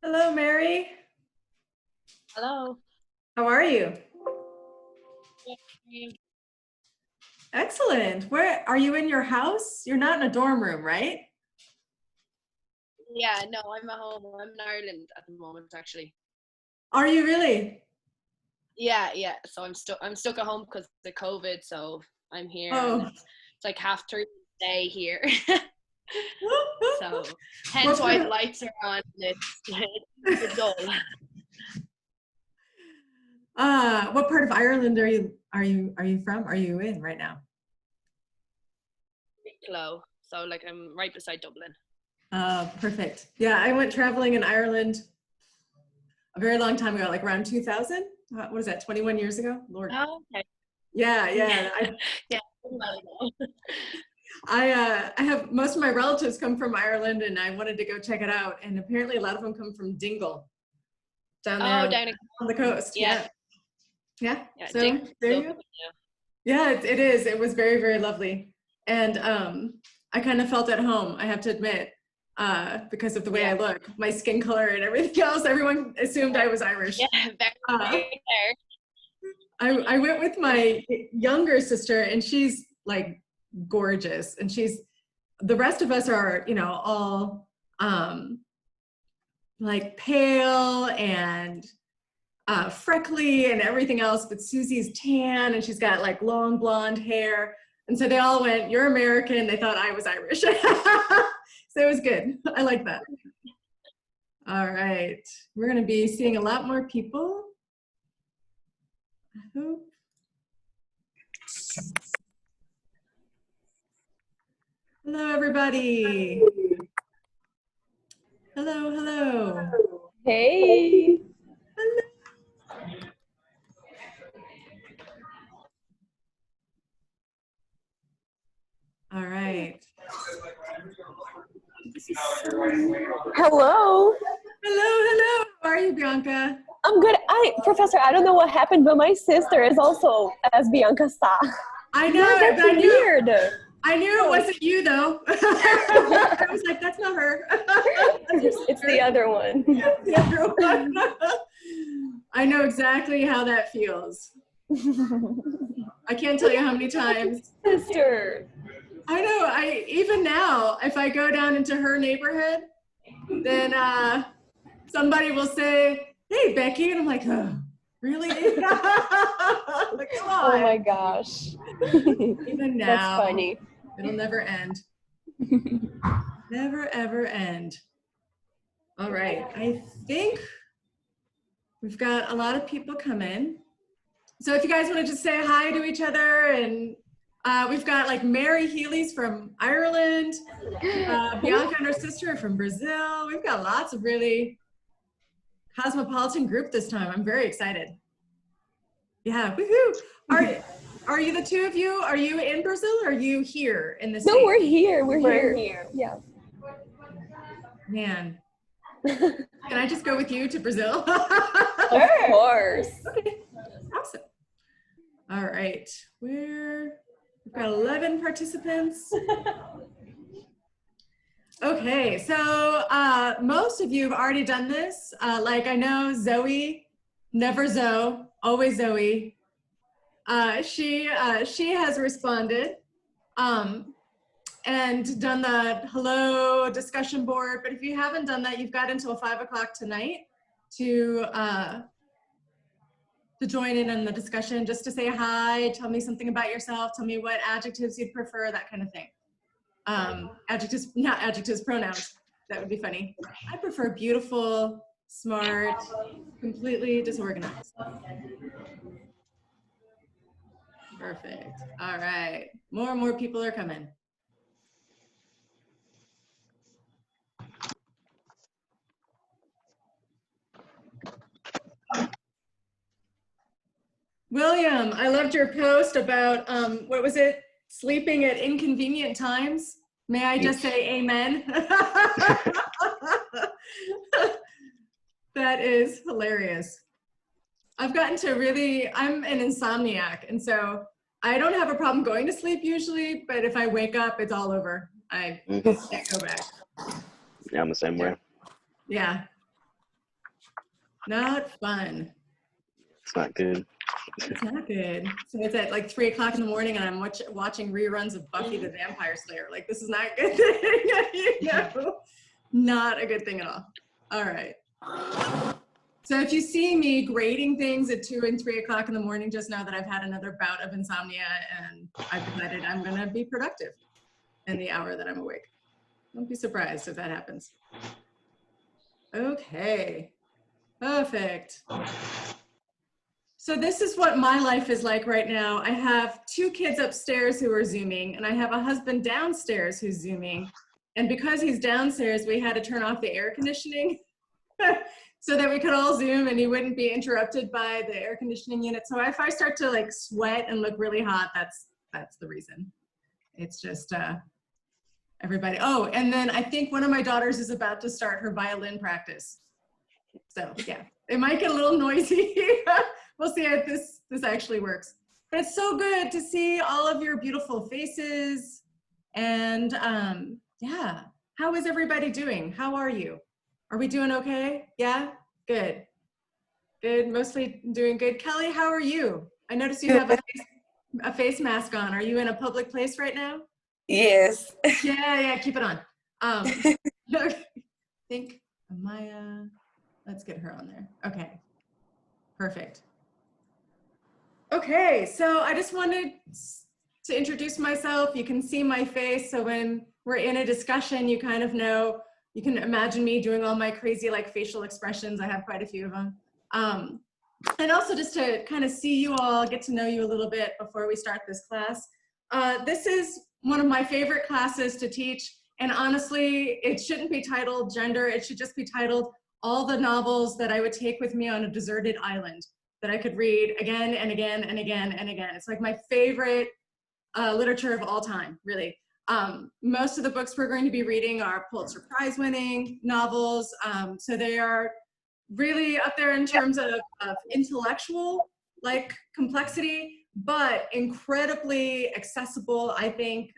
Hello, Mary. Hello. How are you? Yeah, Excellent. Where are you in your house? You're not in a dorm room, right? no, I'm at home. I'm in Ireland at the moment, actually. Are you really? Yeah. So I'm stuck at home because of the COVID. So I'm here, and Oh, it's like half three day here. So hence what why part the of, lights are on. And it's super dull. what part of Ireland are you from? Are you in right now? Low. So like I'm right beside Dublin. Perfect. Yeah, I went traveling in Ireland a very long time ago, like around 2000. What is that? 21 years ago? Lord. Oh, okay. Yeah, Yeah. yeah. Yeah. A while ago. I have most of my relatives come from Ireland, and I wanted to go check it out. And apparently, a lot of them come from Dingle down there Oh, on, down in on the coast. yeah, Yeah. Yeah, yeah. Ding, so there you lovely. go. Yeah, it is. It was very, very lovely. And I kind of felt at home, I have to admit, because of the way Yeah. I look, my skin color and everything else. Everyone assumed I was Yeah. Irish. Very, Uh, very fair. I went with my younger sister, and she's like gorgeous. And the rest of us are, all um, like pale and freckly and everything else, but Susie's tan and she's got like long blonde hair. And so they all went, "You're American." They thought I was Irish. So it was good. I like that. All right. We're going to be seeing a lot more people. I hope. Hello, everybody. Hello, hello. Hey. Hello. All right. Hello. Hello, hello. How are you, Bianca? I'm good. Professor, I don't know what happened, but my sister is also as Bianca Sa. I Yeah, know, that's but weird. I knew it wasn't you though. I was like, that's not her. That's your It's the sister. other one. That's the other one. I know exactly how that feels. I can't tell you how many times. Sister. I know. Even now, if I go down into her neighborhood, then somebody will say, "Hey, Becky," and I'm like, "Oh, really?" Like, come on. Oh my gosh. Even That's now, funny. it'll never end. Never ever end. All right. I think we've got a lot of people come in. So if you guys want to just say hi to each other, and we've got like Mary Healy's from Ireland, Bianca and her sister are from Brazil. We've got lots of really cosmopolitan group this time. I'm very excited. Yeah, woohoo! Are you the two of you? Are you in Brazil or are you here in the No, States? we're here. We're here. Yeah. Man, can I just go with you to Brazil? Of course. Okay, awesome. All right, we've got 11 participants. Okay, so most of you have already done this. Like I know Zoe, never Zoe, always Zoe. She has responded and done the hello discussion board. But if you haven't done that, you've got until 5 o'clock tonight to join in on the discussion, just to say hi, tell me something about yourself, tell me what adjectives you'd prefer, that kind of thing. Adjectives, not adjectives, pronouns. That would be funny. I prefer beautiful, smart, completely disorganized. Perfect. All right. More and more people are coming. William, I loved your post about, what was it? Sleeping at inconvenient times. May I just say amen? That is hilarious. I've gotten to I'm an insomniac, and so I don't have a problem going to sleep usually, but if I wake up, it's all over. I can't go back. Yeah, I'm the same way. Yeah. Not fun. It's not good. It's not good. So it's at like 3 o'clock in the morning and I'm watching reruns of Buffy the Vampire Slayer. Like, this is not a good thing, you know? Not a good thing at all. All right. So if you see me grading things at 2 and 3 o'clock in the morning, just know that I've had another bout of insomnia and I've decided I'm gonna be productive in the hour that I'm awake. Don't be surprised if that happens. Okay, perfect. So this is what my life is like right now. I have 2 kids upstairs who are Zooming, and I have a husband downstairs who's Zooming. And because he's downstairs, we had to turn off the air conditioning so that we could all Zoom and he wouldn't be interrupted by the air conditioning unit. So if I start to like sweat and look really hot, that's the reason. It's just everybody. Oh, and then I think one of my daughters is about to start her violin practice. So yeah, it might get a little noisy. We'll see if this actually works. But it's so good to see all of your beautiful faces. And yeah, how is everybody doing? How are you? Are we doing okay? Yeah, good. Good, mostly doing good. Kelly, how are you? I noticed you have a face mask on. Are you in a public place right now? Yes. Yeah, keep it on. I think Maya, let's get her on there. Okay, perfect. Okay, so I just wanted to introduce myself. You can see my face, so when we're in a discussion, you kind of know, you can imagine me doing all my crazy like facial expressions. I have quite a few of them. And also just to kind of see you all, get to know you a little bit before we start this class. This is one of my favorite classes to teach, and honestly, it shouldn't be titled gender. It should just be titled all the novels that I would take with me on a deserted island that I could read again and again and again and again. It's like my favorite literature of all time, really. Most of the books we're going to be reading are Pulitzer Prize winning novels. So they are really up there in terms of intellectual like complexity, but incredibly accessible. I think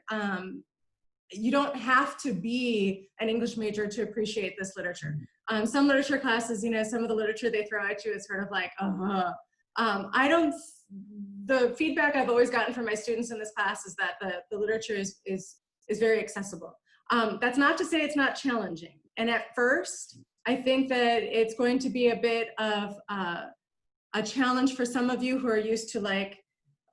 you don't have to be an English major to appreciate this literature. Some literature classes, you know, some of the literature they throw at you is sort of like, the feedback I've always gotten from my students in this class is that the literature is very accessible. That's not to say it's not challenging. And at first, I think that it's going to be a bit of a challenge for some of you who are used to like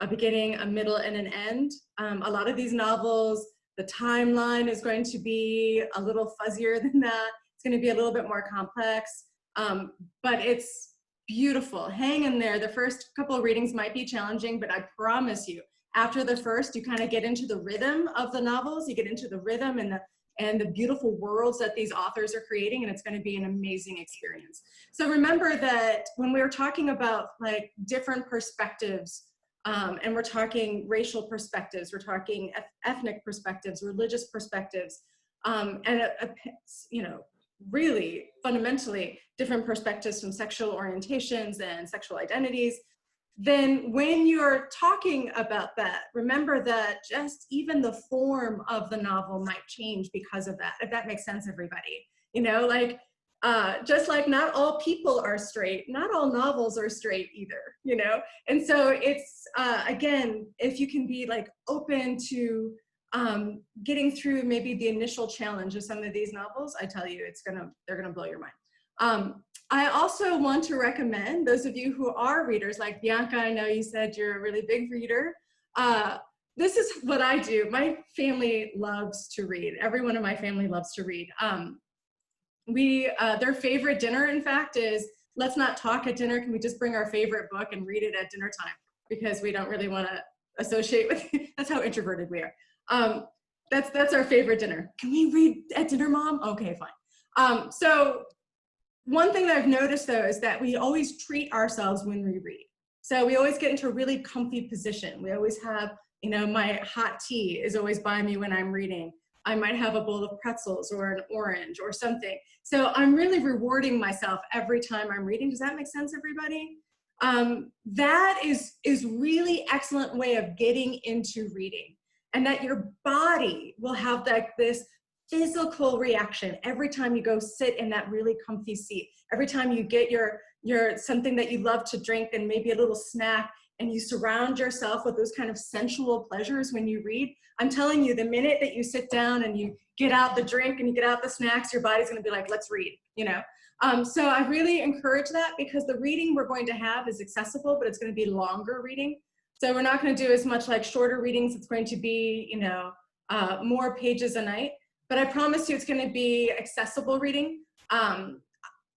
a beginning, a middle, and an end. A lot of these novels, the timeline is going to be a little fuzzier than that. It's going to be a little bit more complex, but it's beautiful. Hang in there. The first couple of readings might be challenging, but I promise you, after the first, you kind of get into the rhythm of the novels. You get into the rhythm and the beautiful worlds that these authors are creating, and it's going to be an amazing experience. So remember that when we were talking about like different perspectives, and we're talking racial perspectives, we're talking ethnic perspectives, religious perspectives, and you know, really fundamentally different perspectives from sexual orientations and sexual identities, then when you're talking about that, remember that just even the form of the novel might change because of that, if that makes sense, everybody. You know, like, just like not all people are straight, not all novels are straight either, you know? And so it's, again, if you can be like open to getting through maybe the initial challenge of some of these novels, I tell you, they're gonna blow your mind. I also want to recommend those of you who are readers, like Bianca, I know you said you're a really big reader. This is what I do. My family loves to read. Everyone in my family loves to read. Their favorite dinner, in fact, is let's not talk at dinner. Can we just bring our favorite book and read it at dinner time? Because we don't really want to associate with, that's how introverted we are. That's our favorite dinner. Can we read at dinner, Mom? Okay, fine. So one thing that I've noticed though is that we always treat ourselves when we read. So we always get into a really comfy position. We always have, you know, my hot tea is always by me when I'm reading. I might have a bowl of pretzels or an orange or something. So I'm really rewarding myself every time I'm reading. Does that make sense, everybody? That is really excellent way of getting into reading, and that your body will have like this physical reaction every time you go sit in that really comfy seat, every time you get your you're something that you love to drink and maybe a little snack, and you surround yourself with those kind of sensual pleasures when you read, I'm telling you, the minute that you sit down and you get out the drink and you get out the snacks, your body's gonna be like, let's read, you know? So I really encourage that, because the reading we're going to have is accessible, but it's gonna be longer reading. So we're not gonna do as much like shorter readings. It's going to be, you know, more pages a night, but I promise you it's gonna be accessible reading.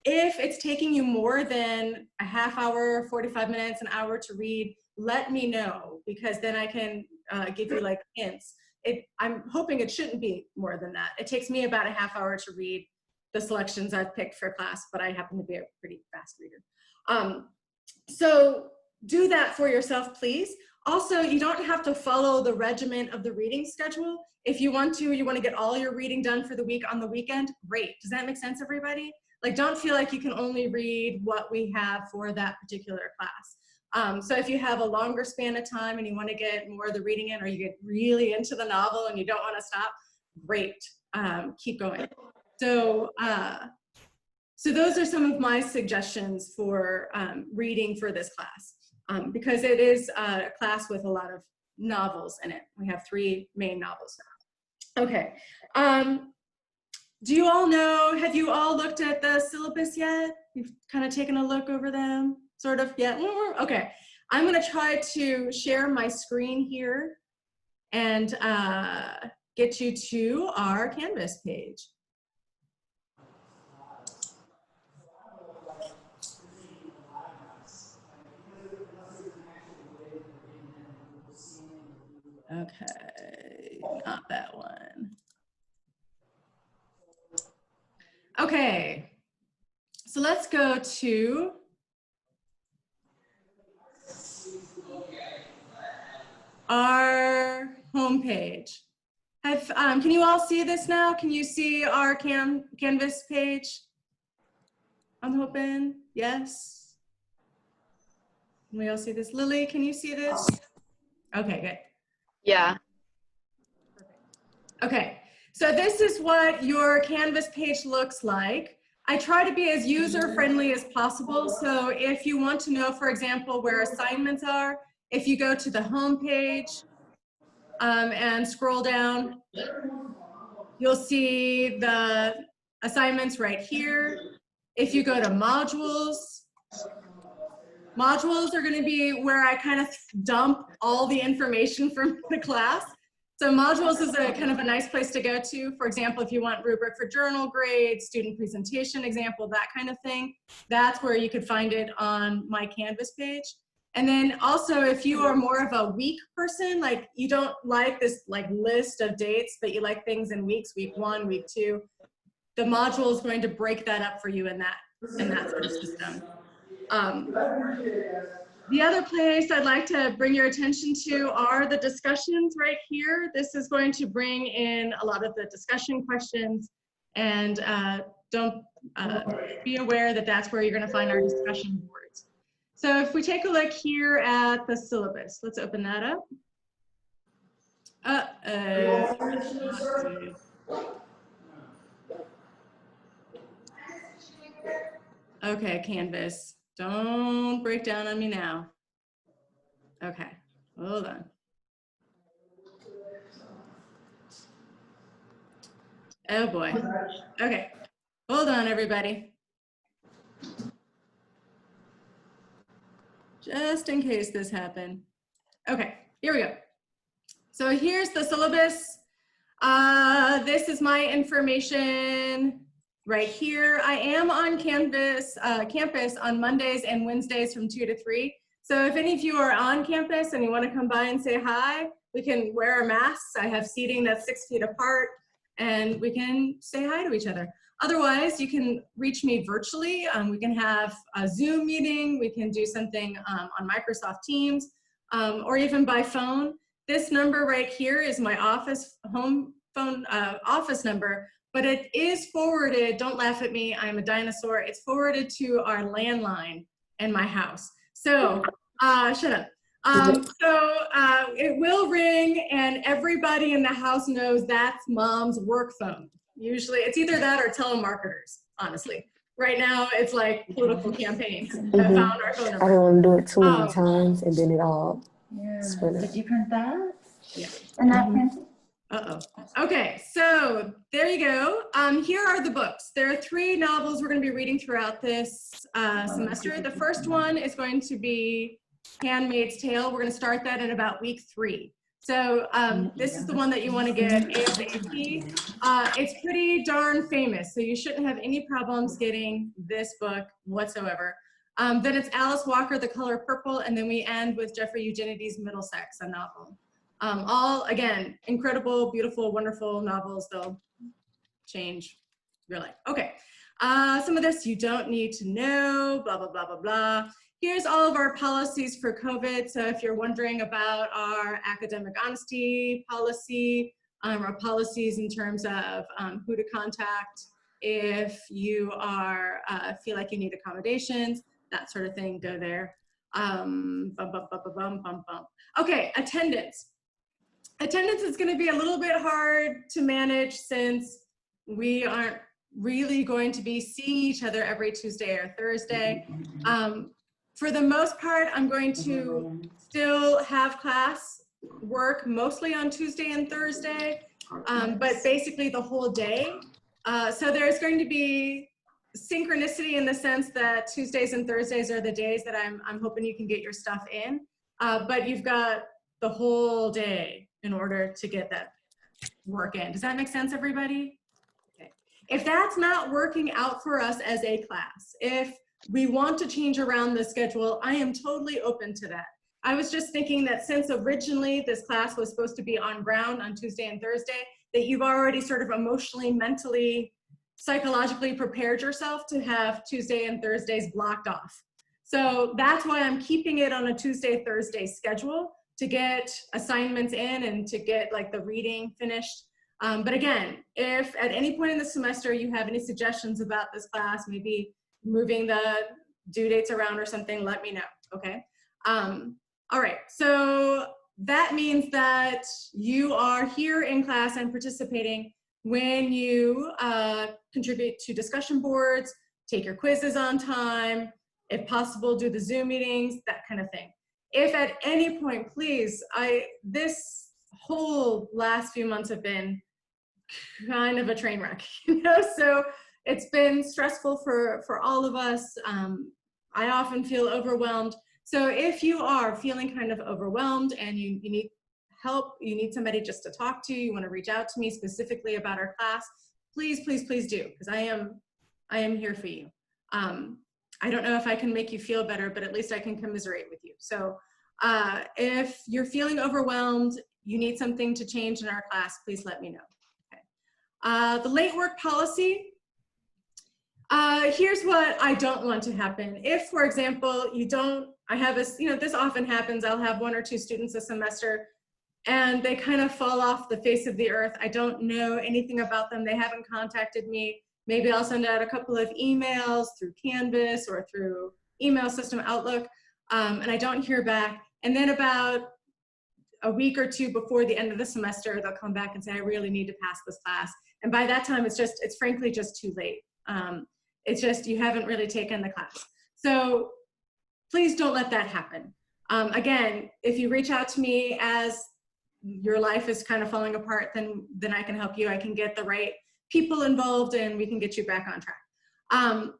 If it's taking you more than a half hour, 45 minutes, an hour to read, let me know, because then I can give you like hints. I'm hoping it shouldn't be more than that. It takes me about a half hour to read the selections I've picked for class, but I happen to be a pretty fast reader. So do that for yourself, please. Also, you don't have to follow the regiment of the reading schedule. If you want to get all your reading done for the week on the weekend, great. Does that make sense, everybody? Like, don't feel like you can only read what we have for that particular class. So if you have a longer span of time and you want to get more of the reading in, or you get really into the novel and you don't want to stop, great, keep going. So those are some of my suggestions for reading for this class, because it is a class with a lot of novels in it. We have 3 main novels now. Okay. Do you all know, have you all looked at the syllabus yet? You've kind of taken a look over them, sort of, yeah? Okay, I'm gonna try to share my screen here and get you to our Canvas page. Okay, not that one. Okay, so let's go to our homepage. Can you all see this now? Can you see our Canvas page? I'm hoping, yes. Can we all see this? Lily, can you see this? Okay, good. Yeah. Okay, so this is what your Canvas page looks like. I try to be as user-friendly as possible. So if you want to know, for example, where assignments are, if you go to the home page and scroll down, you'll see the assignments right here. If you go to modules, modules are going to be where I kind of dump all the information from the class. So modules is a kind of a nice place to go to. For example, if you want rubric for journal grade, student presentation example, that kind of thing, that's where you could find it on my Canvas page. And then also, if you are more of a week person, like you don't like this like list of dates, but you like things in weeks, week 1, week 2, the module is going to break that up for you in that sort of system. The other place I'd like to bring your attention to are the discussions right here. This is going to bring in a lot of the discussion questions, and be aware that that's where you're going to find our discussion boards. So if we take a look here at the syllabus, let's open that up. Okay, Canvas, don't break down on me now. Okay, hold on. Oh boy. Okay, hold on, everybody. Just in case this happened. Okay, here we go. So here's the syllabus. This is my information right here. I am on campus on Mondays and Wednesdays from 2 to 3. So if any of you are on campus and you want to come by and say hi, we can wear our masks. I have seating that's 6 feet apart, and we can say hi to each other. Otherwise, you can reach me virtually. We can have a Zoom meeting. We can do something on Microsoft Teams, or even by phone. This number right here is my office home phone office number, but it is forwarded. Don't laugh at me, I'm a dinosaur. It's forwarded to our landline in my house. So shut up. It will ring, and everybody in the house knows that's mom's work phone. Usually it's either that or telemarketers, honestly. right now it's like political campaigns that Mhm. found our phone I number. don't want to do it too many Oh. times and then it all Yeah. spread Did out. you print that? Yeah. And that printed? Uh-oh. Okay, so there you go. Here are the books. There are 3 novels we're going to be reading throughout this semester. The first one is going to be Handmaid's Tale. We're going to start that in about week 3. So this is the one that you want to get ASAP. It's pretty darn famous, so you shouldn't have any problems getting this book whatsoever. Then it's Alice Walker, The Color Purple, and then we end with Jeffrey Eugenides' Middlesex, a novel. All, again, incredible, beautiful, wonderful novels. They'll change your life. Okay, some of this you don't need to know, blah, blah, blah, blah, blah. Here's all of our policies for COVID. So if you're wondering about our academic honesty policy, our policies in terms of who to contact if you are feel like you need accommodations, that sort of thing, go there. Okay, attendance. Attendance is going to be a little bit hard to manage since we aren't really going to be seeing each other every Tuesday or Thursday. For the most part, I'm going to still have class work mostly on Tuesday and Thursday, but basically the whole day. So there's going to be synchronicity in the sense that Tuesdays and Thursdays are the days that I'm hoping you can get your stuff in, but you've got the whole day in order to get that work in. Does that make sense, everybody? Okay. If that's not working out for us as a class, if we want to change around the schedule, I am totally open to that. I was just thinking that since originally this class was supposed to be on ground on Tuesday and Thursday, that you've already sort of emotionally, mentally, psychologically prepared yourself to have Tuesday and Thursdays blocked off. So that's why I'm keeping it on a Tuesday, Thursday schedule to get assignments in and to get like the reading finished. But again, if at any point in the semester you have any suggestions about this class, maybe moving the due dates around or something, let me know, okay? All right, so that means that you are here in class and participating when you contribute to discussion boards, take your quizzes on time, if possible, do the Zoom meetings, that kind of thing. If at any point, please, this whole last few months have been kind of a train wreck, you know, so it's been stressful for all of us. I often feel overwhelmed. So if you are feeling kind of overwhelmed and you need help, you need somebody just to talk to, you want to reach out to me specifically about our class, please, please, please do, because I am here for you. I don't know if I can make you feel better, but at least I can commiserate with you. So if you're feeling overwhelmed, you need something to change in our class, please let me know. Okay. The late work policy. Here's what I don't want to happen. If, for example, I have a, this often happens, I'll have 1 or 2 students a semester and they kind of fall off the face of the earth. I don't know anything about them. They haven't contacted me. Maybe I'll send out a couple of emails through Canvas or through email system Outlook, and I don't hear back. And then about a week or 2 before the end of the semester, they'll come back and say, I really need to pass this class. And by that time, it's frankly just too late. It's just, you haven't really taken the class. So please don't let that happen. Again, if you reach out to me as your life is kind of falling apart, then I can help you. I can get the right people involved and we can get you back on track.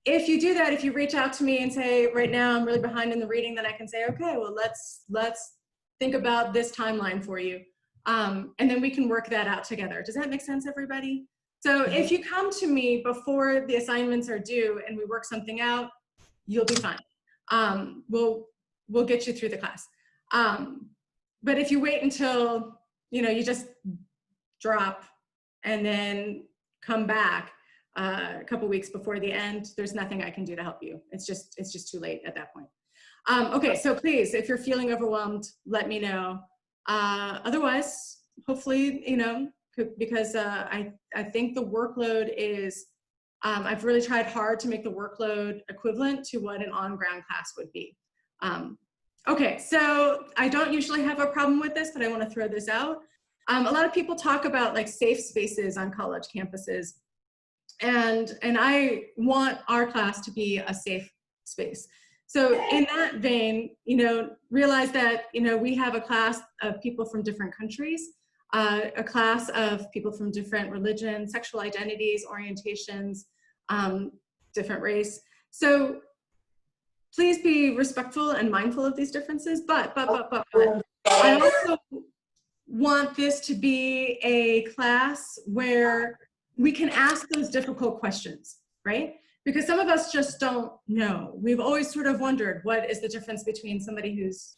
If you do that, if you reach out to me and say, right now I'm really behind in the reading, then I can say, okay, well, let's think about this timeline for you. And then we can work that out together. Does that make sense, everybody? So if you come to me before the assignments are due and we work something out, you'll be fine. We'll get you through the class. But if you wait until, you just drop and then come back a couple weeks before the end, there's nothing I can do to help you. It's just too late at that point. Okay, so please, if you're feeling overwhelmed, let me know. Otherwise, hopefully, because I think the workload is, I've really tried hard to make the workload equivalent to what an on-ground class would be. Okay, so I don't usually have a problem with this, but I want to throw this out. A lot of people talk about like safe spaces on college campuses. and I want our class to be a safe space. So in that vein, realize that, we have a class of people from different countries, a class of people from different religions, sexual identities, orientations, different race. So please be respectful and mindful of these differences, but I also want this to be a class where we can ask those difficult questions, right? Because some of us just don't know. We've always sort of wondered, what is the difference between somebody who's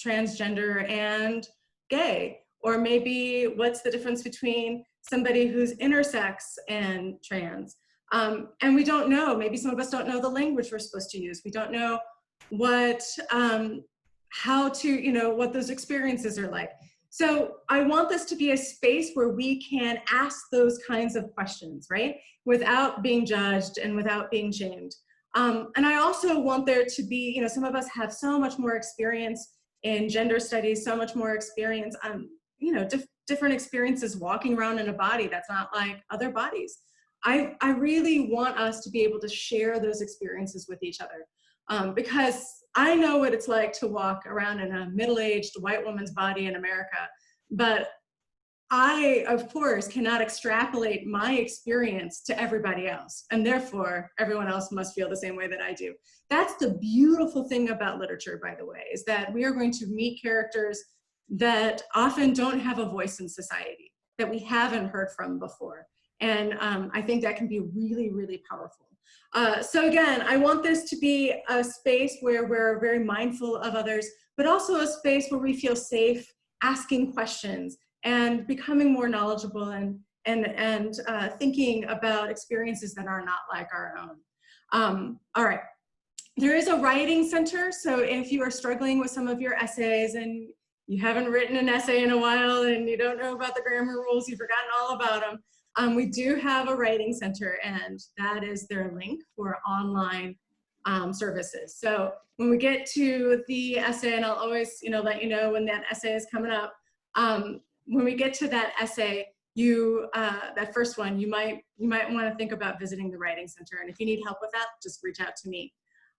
transgender and gay? Or maybe what's the difference between somebody who's intersex and trans? And we don't know. Maybe some of us don't know the language we're supposed to use. We don't know what, what those experiences are like. So I want this to be a space where we can ask those kinds of questions, right? Without being judged and without being shamed. And I also want there to be, some of us have so much more experience in gender studies, so much more experience, different experiences walking around in a body that's not like other bodies. I really want us to be able to share those experiences with each other, because I know what it's like to walk around in a middle-aged white woman's body in America, but I, of course, cannot extrapolate my experience to everybody else, and therefore everyone else must feel the same way that I do. That's the beautiful thing about literature, by the way, is that we are going to meet characters that often don't have a voice in society, that we haven't heard from before. And I think that can be really, really powerful. So again, I want this to be a space where we're very mindful of others, but also a space where we feel safe asking questions and becoming more knowledgeable and thinking about experiences that are not like our own. All right, there is a writing center. So if you are struggling with some of your essays and you haven't written an essay in a while and you don't know about the grammar rules, you've forgotten all about them, we do have a writing center, and that is their link for online services. So when we get to the essay, and I'll always let you know when that essay is coming up, when we get to that essay, that first one, you might want to think about visiting the writing center, and if you need help with that, just reach out to me.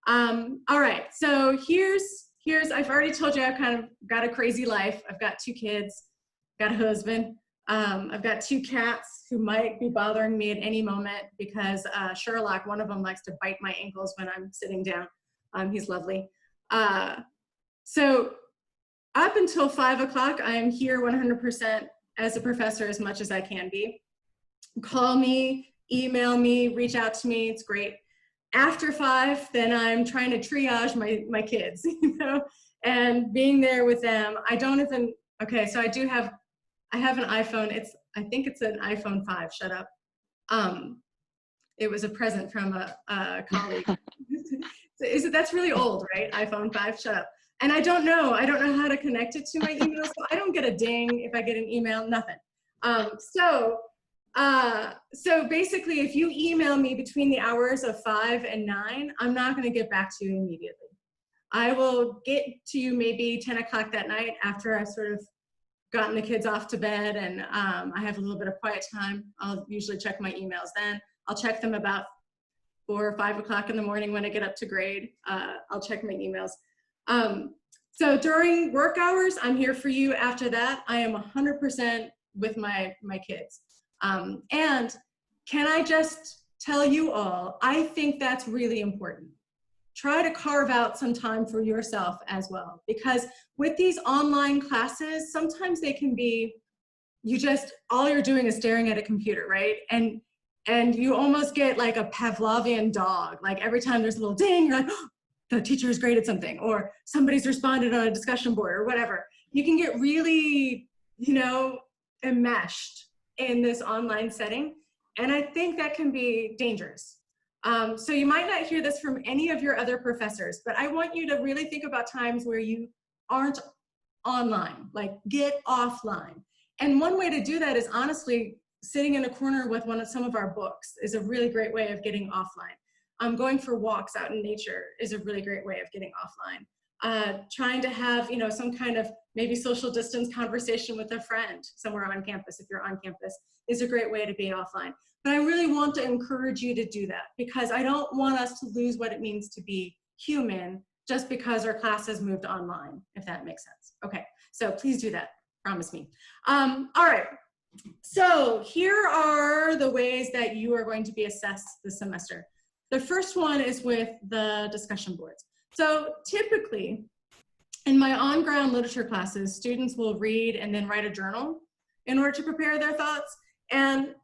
All right, so here's I've already told you I've kind of got a crazy life. I've got 2 kids, got a husband. I've got 2 cats who might be bothering me at any moment because Sherlock, one of them, likes to bite my ankles when I'm sitting down. He's lovely. So up until 5 o'clock, I am here 100% as a professor as much as I can be. Call me, email me, reach out to me, it's great. After 5, then I'm trying to triage my kids, and being there with them. I don't even, okay, so I have an iPhone. I think it's an iPhone 5. Shut up. It was a present from a colleague. So that's really old, right? iPhone 5. Shut up. And I don't know how to connect it to my email, so I don't get a ding if I get an email. Nothing. So basically, if you email me between the hours of 5 and 9, I'm not going to get back to you immediately. I will get to you maybe 10 o'clock that night after I sort of gotten the kids off to bed and I have a little bit of quiet time. I'll usually check my emails then. I'll check them about 4 or 5 o'clock in the morning when I get up to grade. I'll check my emails. So during work hours, I'm here for you. After that, I am 100% with my kids. And can I just tell you all, I think that's really important. Try to carve out some time for yourself as well, because with these online classes, sometimes they can be, all you're doing is staring at a computer, right? And you almost get like a Pavlovian dog. Like every time there's a little ding, you're like, oh, the teacher is great at something, or somebody's responded on a discussion board or whatever. You can get really, enmeshed in this online setting. And I think that can be dangerous. So you might not hear this from any of your other professors, but I want you to really think about times where you aren't online, like get offline. And one way to do that is honestly sitting in a corner with some of our books is a really great way of getting offline. Going for walks out in nature is a really great way of getting offline. Trying to have, some kind of maybe social distance conversation with a friend somewhere on campus, if you're on campus, is a great way to be offline. but I really want to encourage you to do that because I don't want us to lose what it means to be human just because our class has moved online, if that makes sense. Okay, so please do that, promise me. All right, so here are the ways that you are going to be assessed this semester. The first one is with the discussion boards. So typically, in my on-ground literature classes, students will read and then write a journal in order to prepare their thoughts. And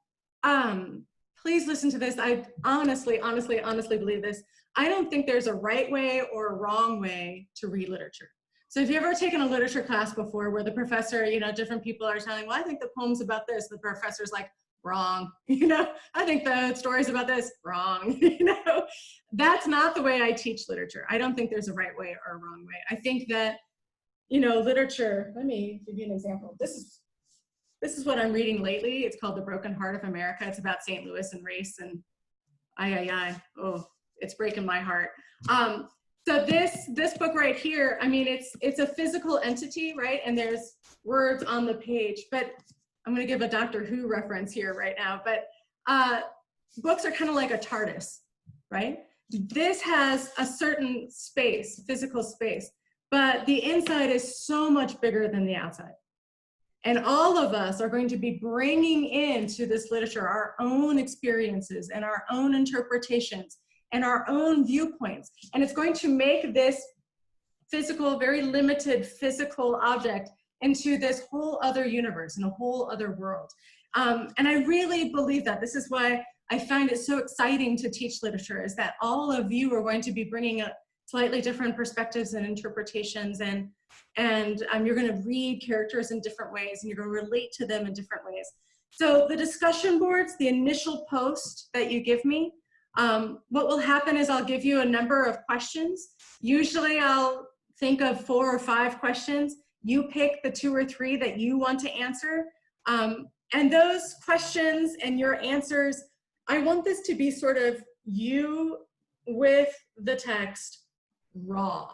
please listen to this. I honestly believe this. I don't think there's a right way or a wrong way to read literature. So if you've ever taken a literature class before where the professor, you know, different people are telling, well, I think the poem's about this. The professor's like, wrong. You know, I think the story's about this, wrong. You know, that's not the way I teach literature. I don't think there's a right way or a wrong way. I think that, you know, literature, let me give you an example. This is what I'm reading lately. It's called The Broken Heart of America. It's about St. Louis and race and oh, it's breaking my heart. So this book right here, I mean, it's a physical entity, right? And there's words on the page, but I'm gonna give a Doctor Who reference here right now, but books are kind of like a TARDIS, right? This has a certain space, physical space, but the inside is so much bigger than the outside. And all of us are going to be bringing into this literature our own experiences and our own interpretations and our own viewpoints. And it's going to make this physical, very limited physical object into this whole other universe and a whole other world. And I really believe that. This is why I find it so exciting to teach literature, is that all of you are going to be bringing up slightly different perspectives and interpretations, and you're going to read characters in different ways, and you're going to relate to them in different ways. So the discussion boards, the initial post that you give me, what will happen is I'll give you a number of questions. Usually I'll think of 4 or 5 questions. You pick the 2 or 3 that you want to answer. And those questions and your answers, I want this to be sort of you with the text raw,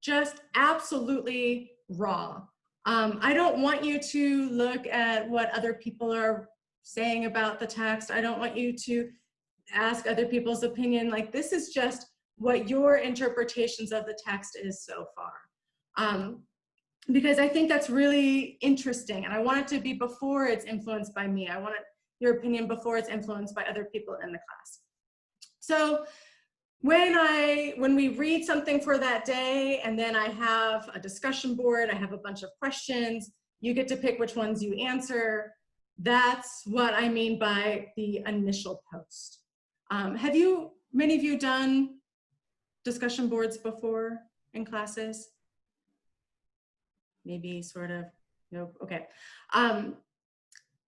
just absolutely raw. I don't want you to look at what other people are saying about the text. I don't want you to ask other people's opinion. Like, this is just what your interpretations of the text is so far. Because I think that's really interesting, and I want it to be before it's influenced by me. I want your opinion before it's influenced by other people in the class. So when we read something for that day, and then I have a discussion board, I have a bunch of questions, you get to pick which ones you answer. That's what I mean by the initial post. Have many of you done discussion boards before in classes? Maybe sort of, nope, okay.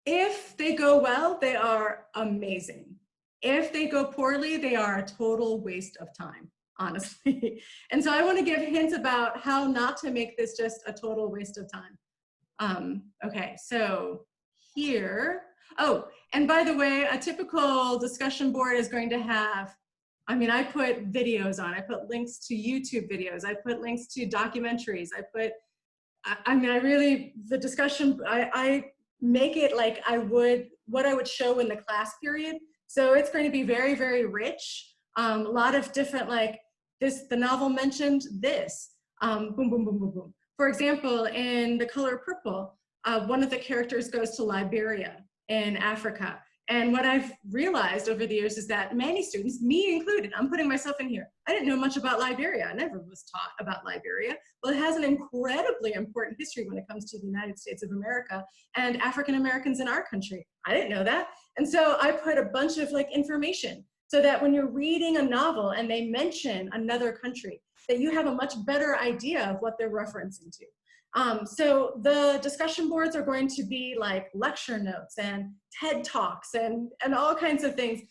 If they go well, they are amazing. If they go poorly, they are a total waste of time, honestly. And so I want to give hints about how not to make this just a total waste of time. Okay, so here, oh, and by the way, a typical discussion board is going to have, I mean, I put videos on, I put links to YouTube videos, I put links to documentaries, the discussion, I make it like what I would show in the class period. So it's going to be very, very rich. A lot of different, like the novel mentioned this, boom, boom, boom, boom, boom. For example, in The Color Purple, one of the characters goes to Liberia in Africa. And what I've realized over the years is that many students, me included, I'm putting myself in here, I didn't know much about Liberia. I never was taught about Liberia. Well, it has an incredibly important history when it comes to the United States of America and African Americans in our country. I didn't know that. And so I put a bunch of information so that when you're reading a novel and they mention another country, that you have a much better idea of what they're referencing to. So the discussion boards are going to be like lecture notes and TED Talks and all kinds of things,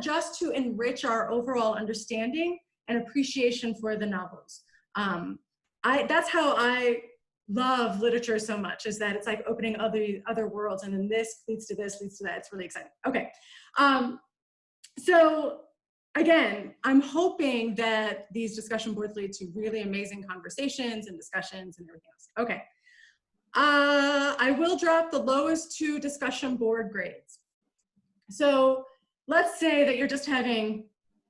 just to enrich our overall understanding and appreciation for the novels. That's how I love literature so much, is that it's like opening other worlds, and then this leads to this, leads to that. It's really exciting. Okay, so again, I'm hoping that these discussion boards lead to really amazing conversations and discussions and everything else. Okay, I will drop the lowest 2 discussion board grades. So let's say that you're just having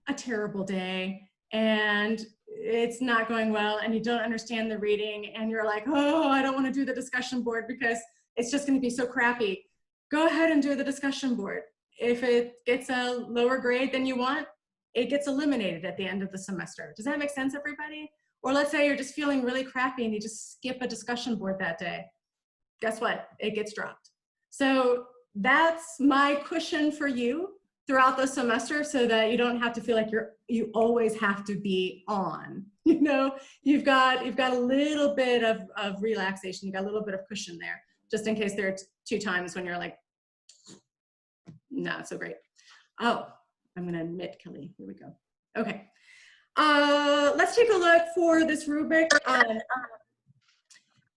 a terrible day and it's not going well and you don't understand the reading and you're like, oh, I don't want to do the discussion board because it's just going to be so crappy. Go ahead and do the discussion board. If it gets a lower grade than you want, it gets eliminated at the end of the semester. Does that make sense, everybody? Or let's say you're just feeling really crappy and you just skip a discussion board that day. Guess what? It gets dropped. So that's my cushion for you throughout the semester so that you don't have to feel like you always have to be on. You know, you've got a little bit of relaxation, you've got a little bit of cushion there, just in case there are 2 times when you're like, not so great. Oh, I'm gonna admit, Kelly, here we go. Okay, let's take a look for this rubric.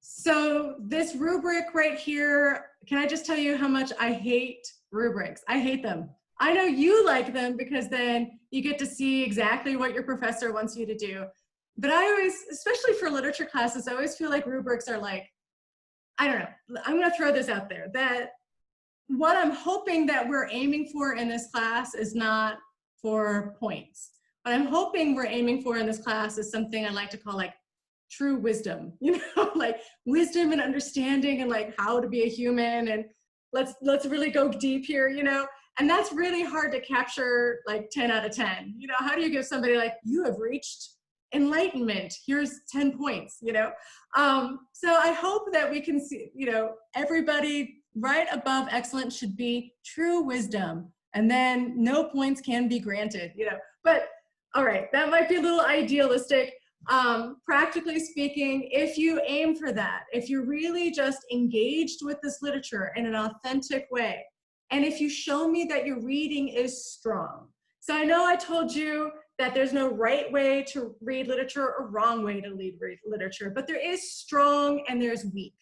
So this rubric right here, can I just tell you how much I hate rubrics? I hate them. I know you like them because then you get to see exactly what your professor wants you to do. But I always, especially for literature classes, I always feel like rubrics are like, I don't know, I'm gonna throw this out there, that what I'm hoping that we're aiming for in this class is not for points. What I'm hoping we're aiming for in this class is something I like to call like true wisdom, you know, like wisdom and understanding and like how to be a human, and let's really go deep here, you know. And that's really hard to capture like 10 out of 10. You know, how do you give somebody like, you have reached enlightenment, here's 10 points, you know? So I hope that we can see, you know, everybody right above excellent should be true wisdom, and then no points can be granted, you know. But all right, that might be a little idealistic. Practically speaking, if you aim for that, if you're really just engaged with this literature in an authentic way, and if you show me that your reading is strong. So I know I told you that there's no right way to read literature or wrong way to read literature, but there is strong and there's weak.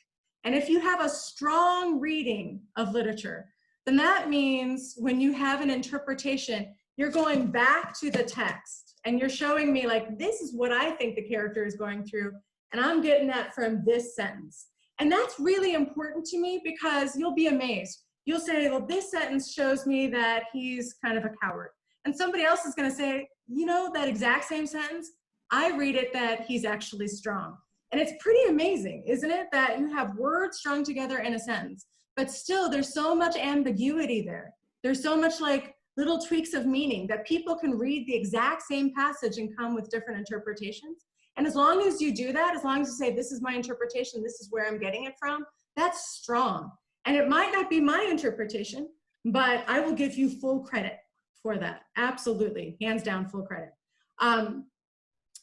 And if you have a strong reading of literature, then that means when you have an interpretation, you're going back to the text and you're showing me like, this is what I think the character is going through, and I'm getting that from this sentence. And that's really important to me because you'll be amazed. You'll say, well, this sentence shows me that he's kind of a coward. And somebody else is going to say, you know, that exact same sentence, I read it that he's actually strong. And it's pretty amazing, isn't it? That you have words strung together in a sentence, but still there's so much ambiguity there. There's so much like little tweaks of meaning that people can read the exact same passage and come with different interpretations. And as long as you do that, as long as you say, this is my interpretation, this is where I'm getting it from, that's strong. And it might not be my interpretation, but I will give you full credit for that. Absolutely, hands down, full credit.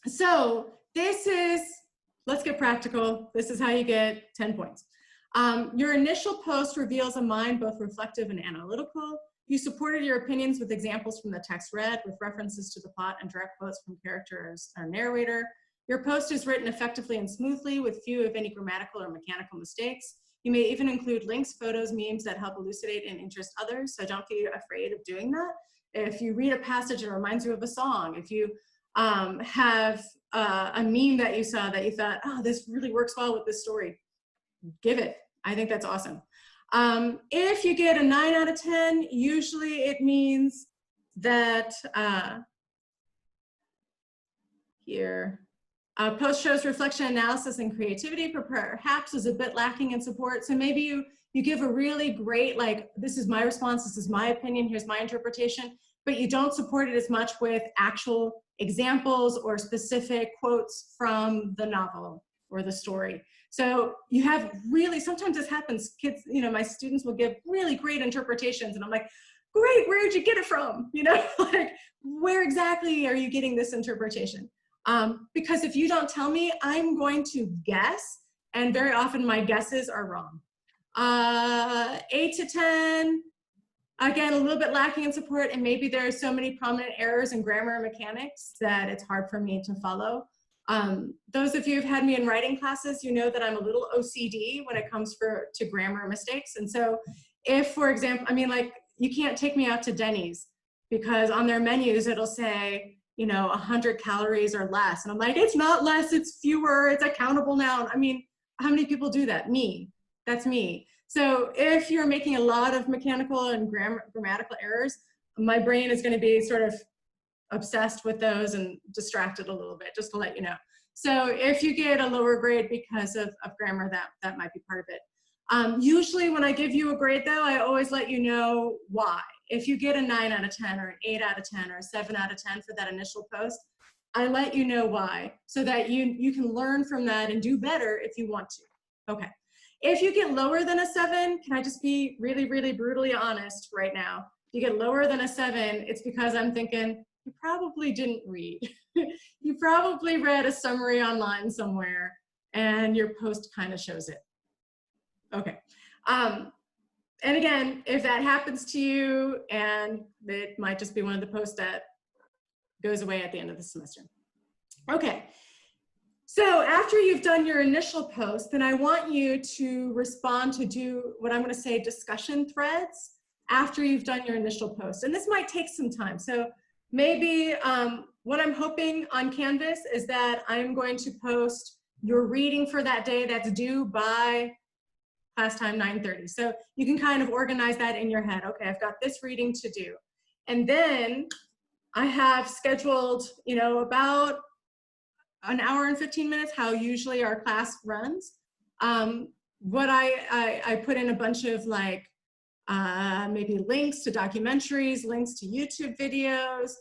So this is, let's get practical. This is how you get 10 points. Your initial post reveals a mind both reflective and analytical. You supported your opinions with examples from the text read, with references to the plot and direct quotes from characters or narrator. Your post is written effectively and smoothly with few, if any, grammatical or mechanical mistakes. You may even include links, photos, memes that help elucidate and interest others, so don't be afraid of doing that. If you read a passage that reminds you of a song, if you have a meme that you saw that you thought, oh, this really works well with this story, give it. I think that's awesome. If you get a 9 out of 10, usually it means that post shows reflection, analysis, and creativity, but perhaps is a bit lacking in support. So maybe you give a really great, like, this is my response, this is my opinion, here's my interpretation, but you don't support it as much with actual examples or specific quotes from the novel or the story. So you have really, sometimes this happens, kids, you know, my students will give really great interpretations and I'm like, great, where did you get it from? You know, like, where exactly are you getting this interpretation? Because if you don't tell me, I'm going to guess, and very often my guesses are wrong. 8 to 10, again, a little bit lacking in support, and maybe there are so many prominent errors in grammar and mechanics that it's hard for me to follow. Those of you who've had me in writing classes, you know that I'm a little OCD when it comes to grammar mistakes. And so if, for example, I mean, like, you can't take me out to Denny's because on their menus, it'll say, you know, 100 calories or less. And I'm like, it's not less, it's fewer, it's a countable noun. I mean, how many people do that? Me, that's me. So if you're making a lot of mechanical and grammatical errors, my brain is going to be sort of obsessed with those and distracted a little bit, just to let you know. So if you get a lower grade because of grammar, that might be part of it. Usually when I give you a grade though, I always let you know why. If you get a 9 out of 10 or an 8 out of 10 or a 7 out of 10 for that initial post, I let you know why, so that you can learn from that and do better if you want to. Okay. If you get lower than a 7, can I just be really, really brutally honest right now? If you get lower than a 7, it's because I'm thinking, you probably didn't read. You probably read a summary online somewhere and your post kind of shows it. Okay. And again, if that happens to you, and it might just be one of the posts that goes away at the end of the semester. Okay. So after you've done your initial post, then I want you to respond to do what I'm going to say discussion threads after you've done your initial post. And this might take some time. So maybe what I'm hoping on Canvas is that I'm going to post your reading for that day that's due by class time 9:30. So you can kind of organize that in your head. Okay, I've got this reading to do. And then I have scheduled, you know, about an hour and 15 minutes, how usually our class runs. What I put in a bunch of like, maybe links to documentaries, links to YouTube videos,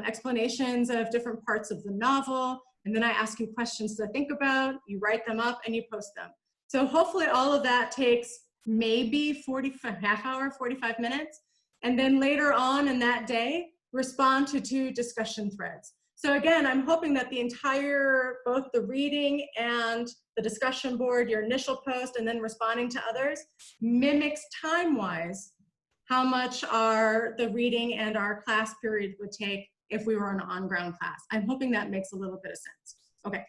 explanations of different parts of the novel. And then I ask you questions to think about, you write them up and you post them. So hopefully all of that takes maybe half hour, 45 minutes. And then later on in that day, respond to 2 discussion threads. So again, I'm hoping that the entire, both the reading and the discussion board, your initial post, and then responding to others, mimics time-wise how much the reading and our class period would take if we were an on-ground class. I'm hoping that makes a little bit of sense. Okay,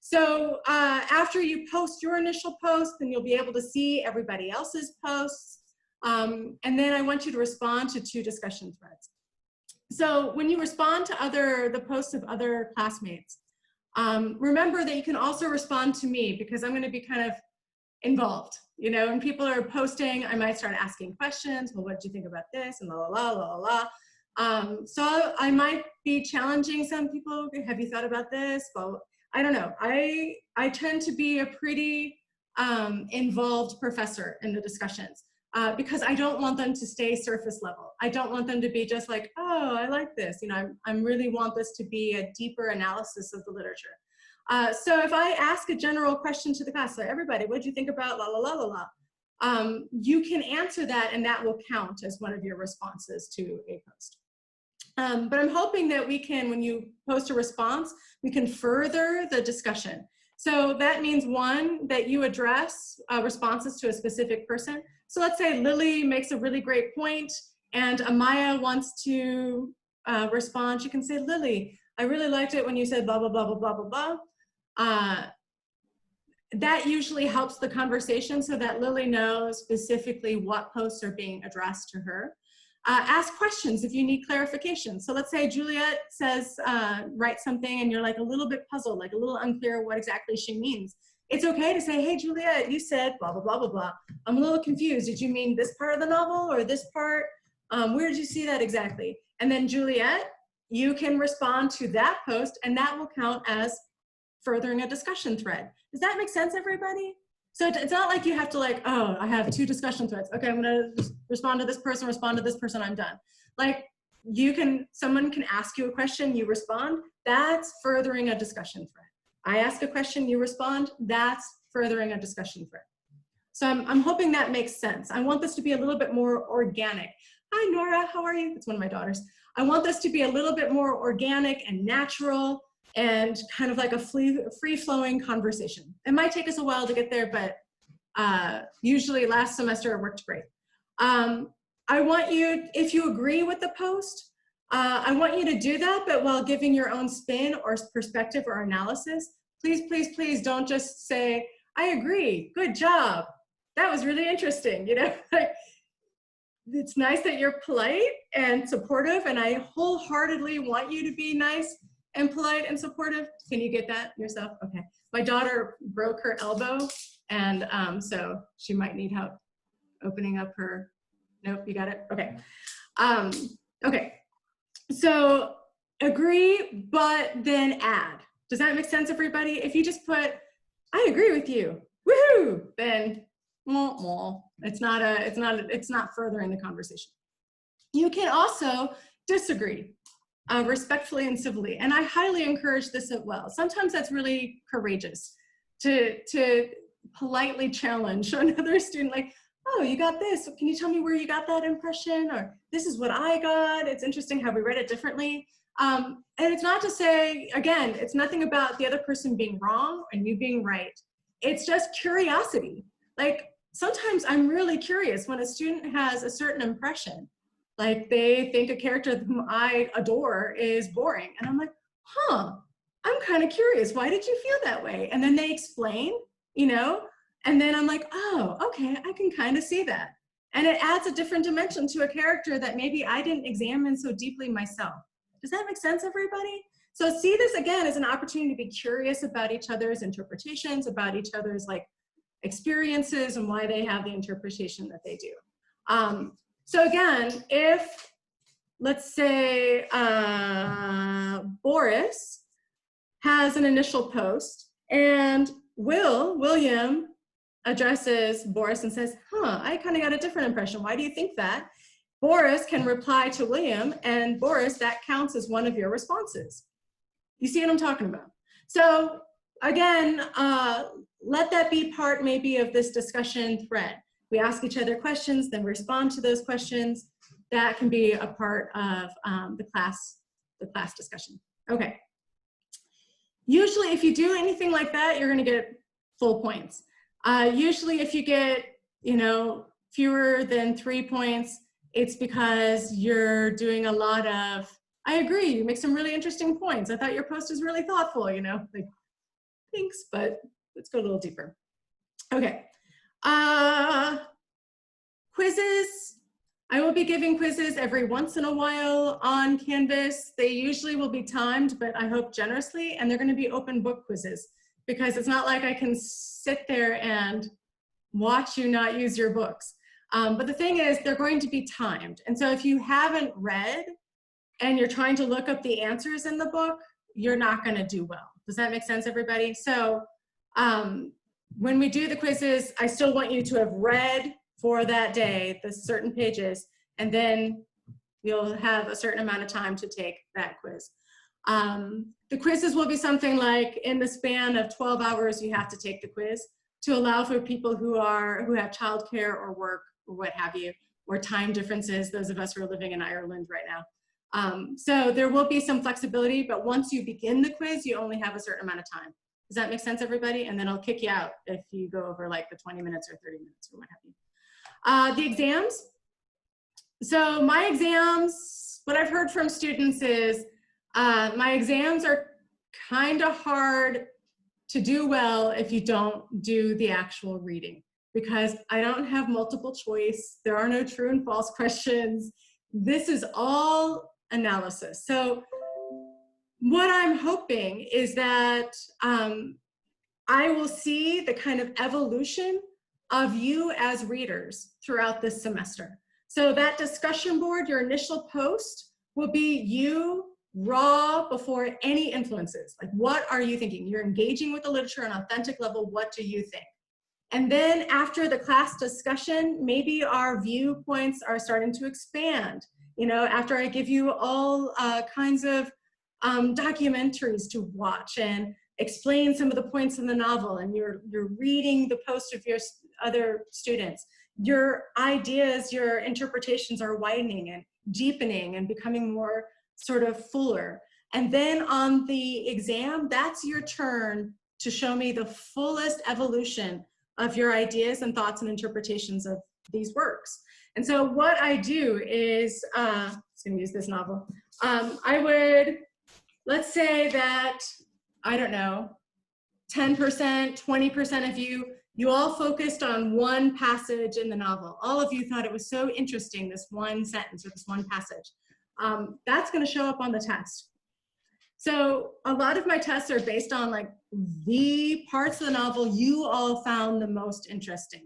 so after you post your initial post, then you'll be able to see everybody else's posts. And then I want you to respond to 2 discussion threads. So when you respond to the posts of other classmates, remember that you can also respond to me, because I'm going to be kind of involved. You know, when people are posting, I might start asking questions. Well, what did you think about this? And la la la la la. So I might be challenging some people. Have you thought about this? Well, I don't know. I tend to be a pretty involved professor in the discussions. Because I don't want them to stay surface level. I don't want them to be just like, oh, I like this. You know, I really want this to be a deeper analysis of the literature. So if I ask a general question to the class, so everybody, what did you think about la la la la la? You can answer that, and that will count as one of your responses to a post. But I'm hoping that we can, when you post a response, we can further the discussion. So that means, 1, that you address responses to a specific person. So let's say Lily makes a really great point and Amaya wants to respond. She can say, Lily, I really liked it when you said blah, blah, blah, blah, blah, blah, blah. That usually helps the conversation so that Lily knows specifically what posts are being addressed to her. Ask questions if you need clarification. So let's say Juliet says, write something and you're like a little bit puzzled, like a little unclear what exactly she means. It's okay to say, hey, Juliet, you said blah, blah, blah, blah, blah. I'm a little confused. Did you mean this part of the novel or this part? Where did you see that exactly? And then Juliet, you can respond to that post and that will count as furthering a discussion thread. Does that make sense, everybody? So it's not like you have to like, oh, I have 2 discussion threads. Okay, I'm gonna respond to this person, I'm done. Like someone can ask you a question, you respond, that's furthering a discussion thread. I ask a question, you respond, that's furthering a discussion thread. So I'm hoping that makes sense. I want this to be a little bit more organic. Hi, Nora, how are you? It's one of my daughters. I want this to be a little bit more organic and natural and kind of like a free-flowing conversation. It might take us a while to get there, but usually last semester it worked great. I want you, if you agree with the post, I want you to do that, but while giving your own spin or perspective or analysis. Please, please, please don't just say, I agree, good job. That was really interesting, you know? It's nice that you're polite and supportive, and I wholeheartedly want you to be nice and polite and supportive. Can you get that yourself? Okay. My daughter broke her elbow, and so she might need help opening up her, nope, you got it? Okay. Okay, so agree, but then add. Does that make sense, everybody? If you just put, I agree with you, woohoo, then it's not furthering the conversation. You can also disagree respectfully and civilly, and I highly encourage this as well. Sometimes that's really courageous to politely challenge another student, like, oh, you got this, can you tell me where you got that impression? Or this is what I got, it's interesting how we read it differently. And it's not to say, again, it's nothing about the other person being wrong and you being right. It's just curiosity. Like, sometimes I'm really curious when a student has a certain impression. Like, they think a character whom I adore is boring. And I'm like, huh, I'm kind of curious. Why did you feel that way? And then they explain, you know, and then I'm like, oh, okay, I can kind of see that. And it adds a different dimension to a character that maybe I didn't examine so deeply myself. Does that make sense, everybody? So see this again as an opportunity to be curious about each other's interpretations, about each other's like experiences and why they have the interpretation that they do. So again, if let's say Boris has an initial post and William addresses Boris and says, huh, I kind of got a different impression. Why do you think that? Boris can reply to William, and Boris, that counts as one of your responses. You see what I'm talking about? So again, let that be part maybe of this discussion thread. We ask each other questions, then respond to those questions. That can be a part of the class discussion. Okay. Usually if you do anything like that, you're gonna get full points. Usually if you get, you know, fewer than 3 points, it's because you're doing a lot of, I agree, you make some really interesting points. I thought your post was really thoughtful, you know, like, thanks, but let's go a little deeper. Okay, quizzes. I will be giving quizzes every once in a while on Canvas. They usually will be timed, but I hope generously, and they're gonna be open book quizzes because it's not like I can sit there and watch you not use your books. But the thing is, they're going to be timed. And so if you haven't read and you're trying to look up the answers in the book, you're not gonna do well. Does that make sense, everybody? So when we do the quizzes, I still want you to have read for that day, the certain pages, and then you'll have a certain amount of time to take that quiz. The quizzes will be something like in the span of 12 hours, you have to take the quiz to allow for people who have childcare or work or what have you, or time differences, those of us who are living in Ireland right now. So there will be some flexibility, but once you begin the quiz, you only have a certain amount of time. Does that make sense, everybody? And then I'll kick you out if you go over like the 20 minutes or 30 minutes or what have you. The exams. So my exams, what I've heard from students is my exams are kind of hard to do well if you don't do the actual reading, because I don't have multiple choice. There are no true and false questions. This is all analysis. So what I'm hoping is that I will see the kind of evolution of you as readers throughout this semester. So that discussion board, your initial post, will be you raw before any influences. Like, what are you thinking? You're engaging with the literature on an authentic level. What do you think? And then after the class discussion, maybe our viewpoints are starting to expand. You know, after I give you all kinds of documentaries to watch and explain some of the points in the novel, and you're reading the post of your other students, your ideas, your interpretations are widening and deepening and becoming more sort of fuller. And then on the exam, that's your turn to show me the fullest evolution of your ideas and thoughts and interpretations of these works. And so what I do is, I'm just gonna use this novel. I would, let's say that, I don't know, 10%, 20% of you all focused on one passage in the novel. All of you thought it was so interesting, this one sentence or this one passage. That's gonna show up on the test. So a lot of my tests are based on like the parts of the novel you all found the most interesting.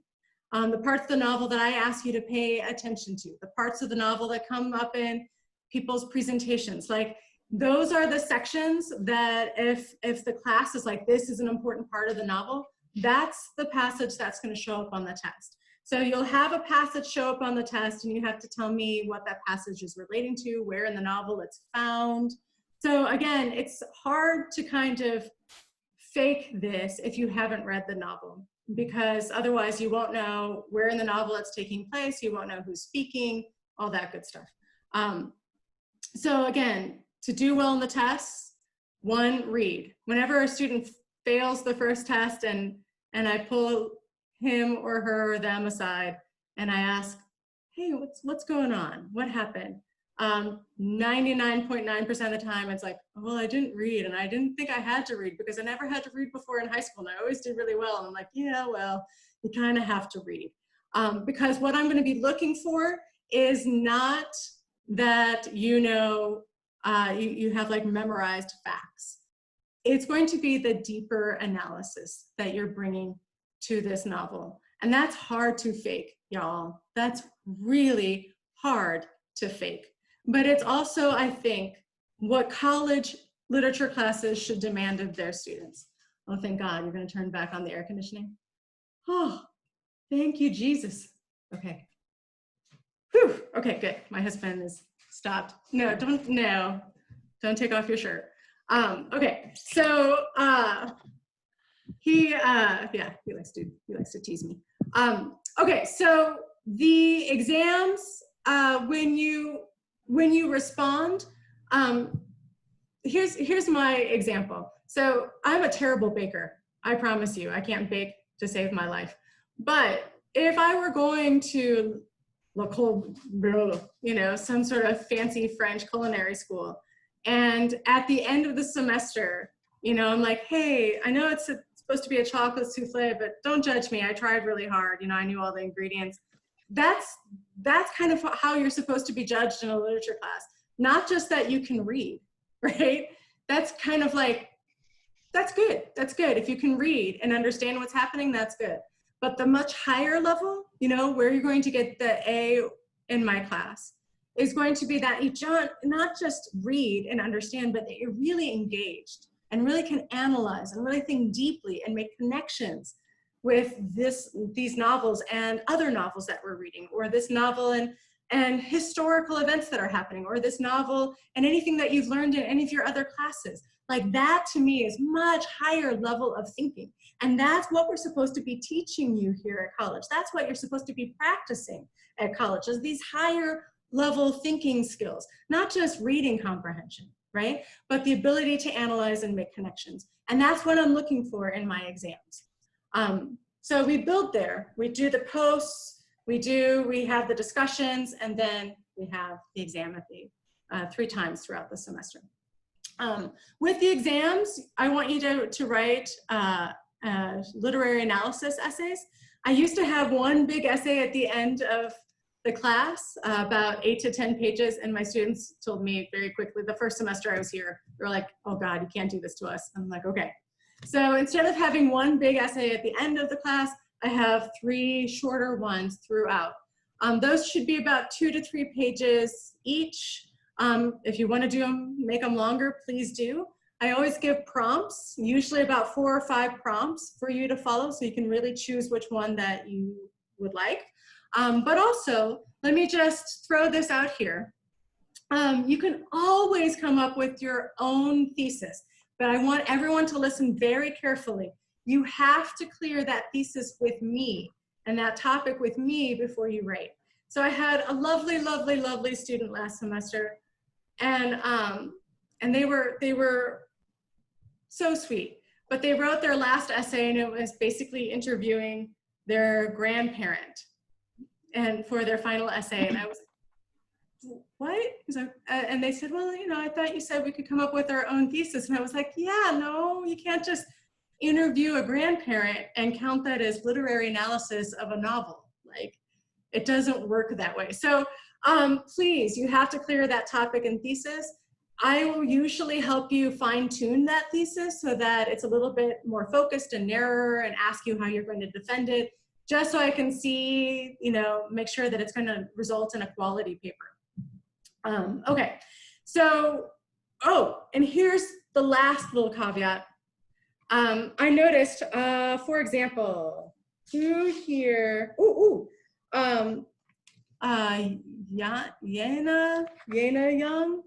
the parts of the novel that I ask you to pay attention to, the parts of the novel that come up in people's presentations. Like, those are the sections that if the class is like, this is an important part of the novel, that's the passage that's going to show up on the test. So you'll have a passage show up on the test, and you have to tell me what that passage is relating to, where in the novel it's found. So again, it's hard to kind of fake this if you haven't read the novel, because otherwise you won't know where in the novel it's taking place, you won't know who's speaking, all that good stuff. So again, to do well in the tests, 1, read. Whenever a student fails the first test and I pull him or her or them aside and I ask, hey, what's going on? What happened? 99.9% of the time it's like, well, I didn't read, and I didn't think I had to read because I never had to read before in high school, and I always did really well. And I'm like, yeah, well, you kind of have to read. Because what I'm going to be looking for is not that you have like memorized facts. It's going to be the deeper analysis that you're bringing to this novel. And that's hard to fake, y'all. That's really hard to fake. But it's also, I think, what college literature classes should demand of their students. Oh, thank God, you're going to turn back on the air conditioning. Oh, thank you, Jesus. Okay. Whew. Okay, good. My husband is stopped. No, don't take off your shirt. Okay, so he likes to tease me. Okay, so the exams, when you respond, here's my example. So I'm a terrible baker. I promise you, I can't bake to save my life. But if I were going to some sort of fancy French culinary school, and at the end of the semester, I'm like, hey, I know it's supposed to be a chocolate souffle, but don't judge me. I tried really hard. I knew all the ingredients. That's kind of how you're supposed to be judged in a literature class. Not just that you can read, right? That's kind of like, that's good. That's good. If you can read and understand what's happening, that's good. But the much higher level, where you're going to get the A in my class, is going to be that you not just read and understand, but that you're really engaged and really can analyze and really think deeply and make connections with these novels and other novels that we're reading, or this novel and historical events that are happening, or this novel and anything that you've learned in any of your other classes. Like, that to me is much higher level of thinking. And that's what we're supposed to be teaching you here at college. That's what you're supposed to be practicing at college, is these higher level thinking skills, not just reading comprehension, right? But the ability to analyze and make connections. And that's what I'm looking for in my exams. So we build there, we do the posts, we have the discussions, and then we have the exam at the 3 times throughout the semester. With the exams, I want you to write literary analysis essays. I used to have one big essay at the end of the class, about 8 to 10 pages, and my students told me very quickly, the first semester I was here, they were like, oh God, you can't do this to us. I'm like, okay. So instead of having one big essay at the end of the class, I have 3 shorter ones throughout. Those should be about 2 to 3 pages each. If you want to do them, make them longer, please do. I always give prompts, usually about 4 or 5 prompts for you to follow, so you can really choose which one that you would like. But also, let me just throw this out here. You can always come up with your own thesis, but I want everyone to listen very carefully. You have to clear that thesis with me and that topic with me before you write. So I had a lovely, lovely, lovely student last semester, and they were so sweet, but they wrote their last essay, and it was basically interviewing their grandparent and for their final essay. And I was, what? And they said, well, I thought you said we could come up with our own thesis. And I was like, yeah, no, you can't just interview a grandparent and count that as literary analysis of a novel. Like, it doesn't work that way. So please, you have to clear that topic and thesis. I will usually help you fine tune that thesis so that it's a little bit more focused and narrower, and ask you how you're going to defend it. just so I can see, you know, make sure that it's going to result in a quality paper. Okay, so, oh, and here's the last little caveat. I noticed, for example, through here, Yena Young,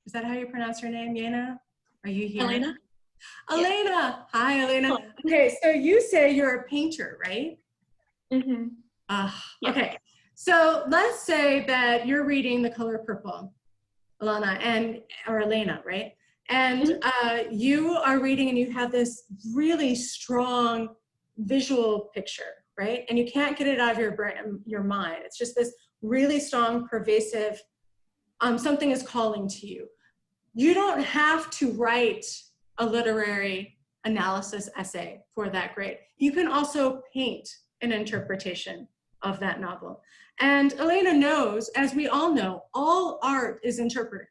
is that how you pronounce her name, Yena? Are you here? Elena? Elena, hi Elena. Okay, so you say you're a painter, right? Mm-hmm. Okay, so let's say that you're reading The Color Purple, or Elena, right? And you are reading and you have this really strong visual picture, right? And you can't get it out of your brain, your mind. It's just this really strong, pervasive, something is calling to you. You don't have to write a literary analysis essay for that grade. You can also paint an interpretation of that novel. And Elena knows, as we all know, all art is interpretive.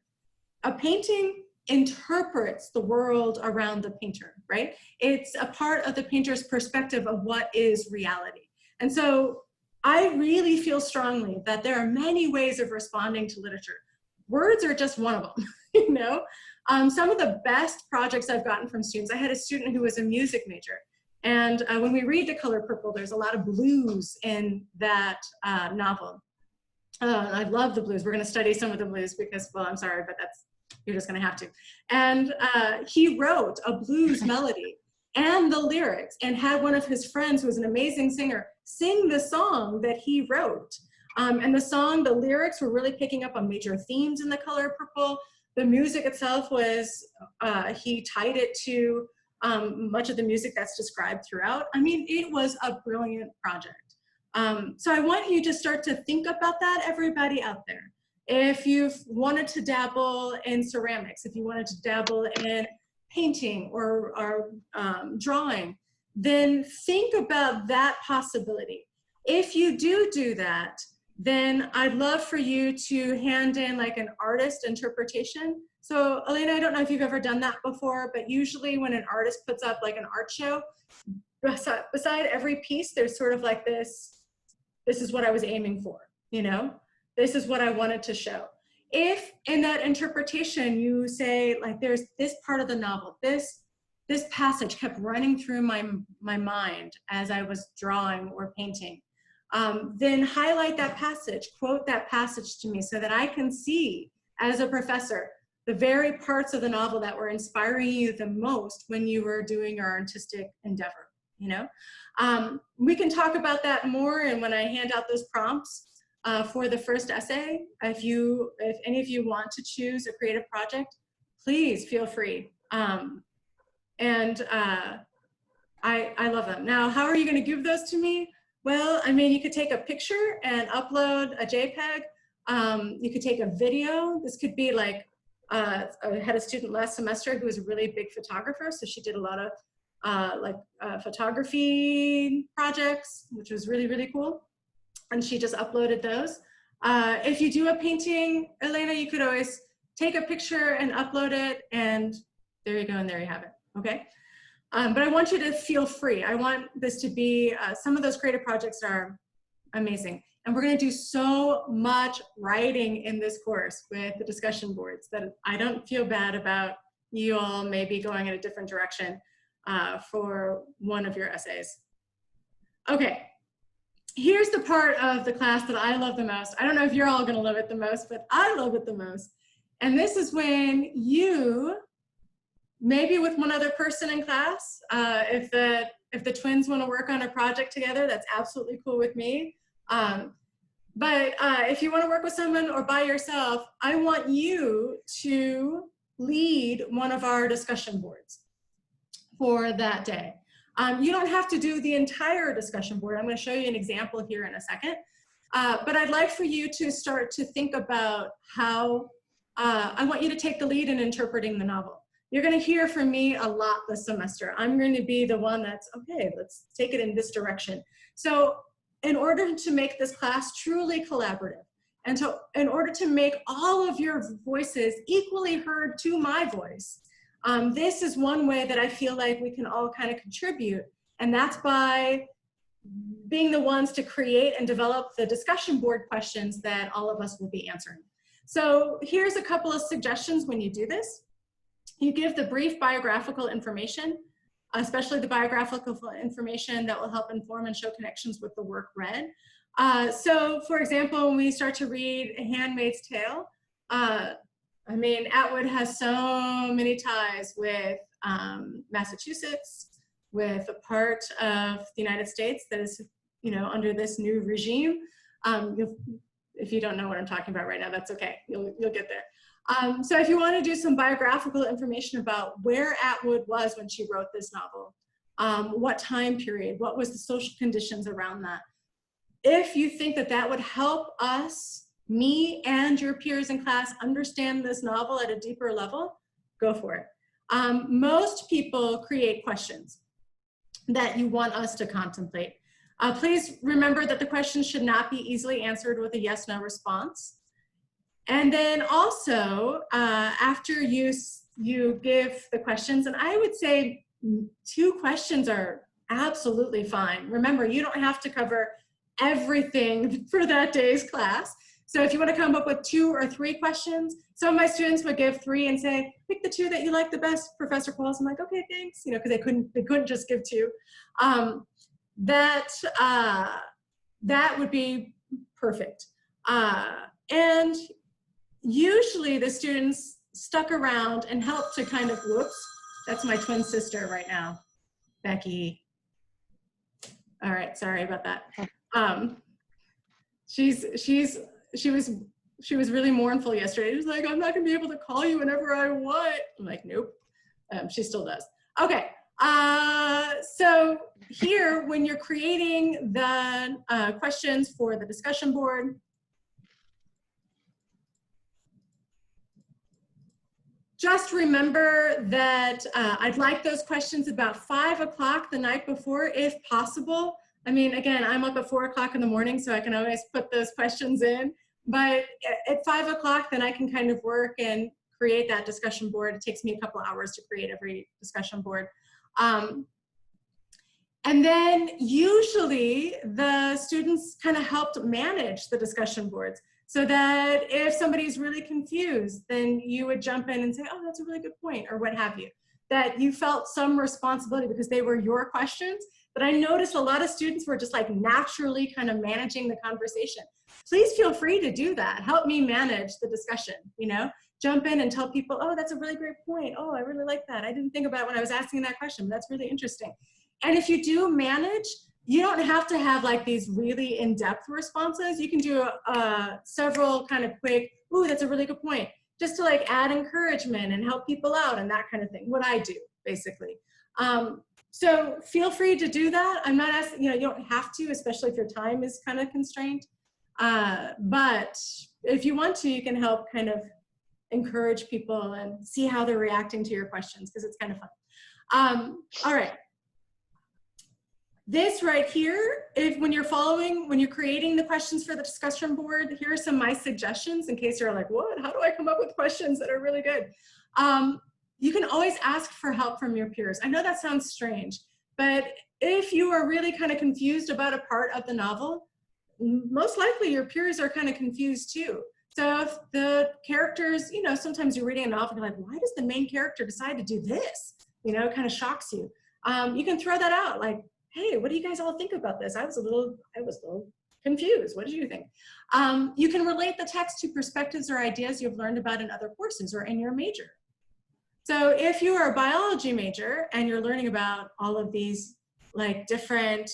A painting interprets the world around the painter, right? It's a part of the painter's perspective of what is reality. And so I really feel strongly that there are many ways of responding to literature. Words are just one of them, you know? Some of the best projects I've gotten from students, I had a student who was a music major, and when we read The Color Purple, there's a lot of blues in that novel. I love the blues. We're gonna study some of the blues because, well, I'm sorry, but you're just gonna have to. And he wrote a blues melody and the lyrics and had one of his friends who was an amazing singer sing the song that he wrote. And the lyrics were really picking up on major themes in The Color Purple. The music itself was, he tied it to much of the music that's described throughout. I mean, it was a brilliant project. So I want you to start to think about that, everybody out there. If you've wanted to dabble in ceramics, if you wanted to dabble in painting or drawing, then think about that possibility. If you do that, then I'd love for you to hand in like an artist interpretation. So Elena, I don't know if you've ever done that before, but usually when an artist puts up like an art show, beside every piece, there's sort of like this is what I was aiming for, you know? This is what I wanted to show. If in that interpretation you say like there's this part of the novel, this passage kept running through my mind as I was drawing or painting, then highlight that passage, quote that passage to me so that I can see as a professor the very parts of the novel that were inspiring you the most when you were doing your artistic endeavor, you know? We can talk about that more and when I hand out those prompts for the first essay. If any of you want to choose a creative project, please feel free. I love them. Now, how are you gonna give those to me? Well, I mean, you could take a picture and upload a JPEG. You could take a video. This could be like, I had a student last semester who was a really big photographer. So she did a lot of photography projects, which was really, really cool. And she just uploaded those. If you do a painting, Elena, you could always take a picture and upload it. And there you go, and there you have it, okay? But I want you to feel free. I want this to be, some of those creative projects are amazing. And we're gonna do so much writing in this course with the discussion boards that I don't feel bad about you all maybe going in a different direction for one of your essays. Okay, here's the part of the class that I love the most. I don't know if you're all gonna love it the most, but I love it the most. And this is when you, maybe with one other person in class, if the twins want to work on a project together, that's absolutely cool with me. But if you want to work with someone or by yourself, I want you to lead one of our discussion boards for that day. You don't have to do the entire discussion board. I'm going to show you an example here in a second. But I'd like for you to start to think about how, I want you to take the lead in interpreting the novel. You're going to hear from me a lot this semester. I'm going to be the one that's, okay, let's take it in this direction. So in order to make this class truly collaborative, and so in order to make all of your voices equally heard to my voice, this is one way that I feel like we can all kind of contribute. And that's by being the ones to create and develop the discussion board questions that all of us will be answering. So here's a couple of suggestions when you do this. You give the brief biographical information, especially the biographical information that will help inform and show connections with the work read. So for example, when we start to read A Handmaid's Tale, I mean, Atwood has so many ties with Massachusetts, with a part of the United States that is, you know, under this new regime. If you don't know what I'm talking about right now, that's okay, you'll get there. So if you want to do some biographical information about where Atwood was when she wrote this novel, what time period, what was the social conditions around that, if you think that that would help us, me and your peers in class, understand this novel at a deeper level, go for it. Most people create questions that you want us to contemplate. Please remember that the questions should not be easily answered with a yes/no response. And then also, after you give the questions, and I would say 2 questions are absolutely fine. Remember, you don't have to cover everything for that day's class. So if you want to come up with 2 or 3 questions, some of my students would give 3 and say, pick the 2 that you like the best, Professor Qualls. I'm like, okay, thanks, you know, because they couldn't just give 2. That would be perfect. And usually the students stuck around and helped to kind of, whoops, that's my twin sister right now, Becky. All right, sorry about that. She was really mournful yesterday. She was like, I'm not gonna be able to call you whenever I want. I'm like, nope, she still does. Okay, so here, when you're creating the questions for the discussion board, just remember that I'd like those questions about 5 o'clock the night before, if possible. I mean, again, I'm up at 4 o'clock in the morning, so I can always put those questions in. But at 5 o'clock, then I can kind of work and create that discussion board. It takes me a couple hours to create every discussion board. And then usually the students kind of helped manage the discussion boards, so that if somebody's really confused, then you would jump in and say, oh, that's a really good point, or what have you. That you felt some responsibility because they were your questions. But I noticed a lot of students were just like naturally kind of managing the conversation. Please feel free to do that. Help me manage the discussion, you know? Jump in and tell people, oh, that's a really great point. Oh, I really like that. I didn't think about it when I was asking that question, but that's really interesting. And if you do manage, you don't have to have like these really in-depth responses. You can do several kind of quick, ooh, that's a really good point, just to like add encouragement and help people out and that kind of thing, what I do, basically. So feel free to do that. I'm not asking, you know, you don't have to, especially if your time is kind of constrained. But if you want to, you can help kind of encourage people and see how they're reacting to your questions, because it's kind of fun. All right. This right here, when you're creating the questions for the discussion board, here are some of my suggestions in case you're like, what? How do I come up with questions that are really good? You can always ask for help from your peers. I know that sounds strange, but if you are really kind of confused about a part of the novel, most likely your peers are kind of confused too. So if the characters, you know, sometimes you're reading a novel and you're like, why does the main character decide to do this? You know, it kind of shocks you. You can throw that out, like, hey, what do you guys all think about this? I was a little confused. What did you think? You can relate the text to perspectives or ideas you've learned about in other courses or in your major. So if you are a biology major and you're learning about all of these like different,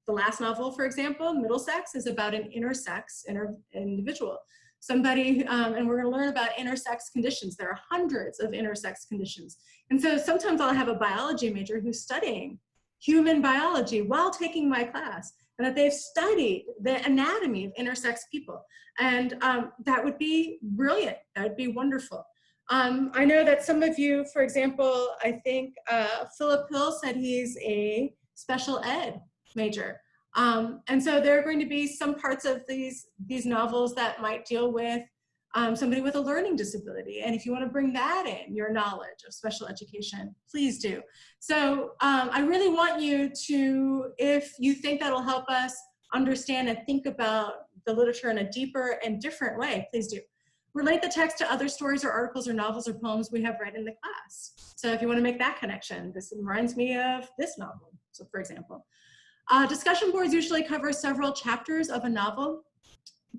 the last novel, for example, Middlesex, is about an intersex individual. Somebody, and we're gonna learn about intersex conditions. There are hundreds of intersex conditions. And so sometimes I'll have a biology major who's studying human biology while taking my class, and that they've studied the anatomy of intersex people. And that would be brilliant. That would be wonderful. I know that some of you, for example, I think Philip Hill said he's a special ed major. And so there are going to be some parts of these novels that might deal with somebody with a learning disability. And if you want to bring that in, your knowledge of special education, please do. So I really want you to, if you think that'll help us understand and think about the literature in a deeper and different way, please do. Relate the text to other stories or articles or novels or poems we have read in the class. So if you want to make that connection, this reminds me of this novel, so for example. Discussion boards usually cover several chapters of a novel.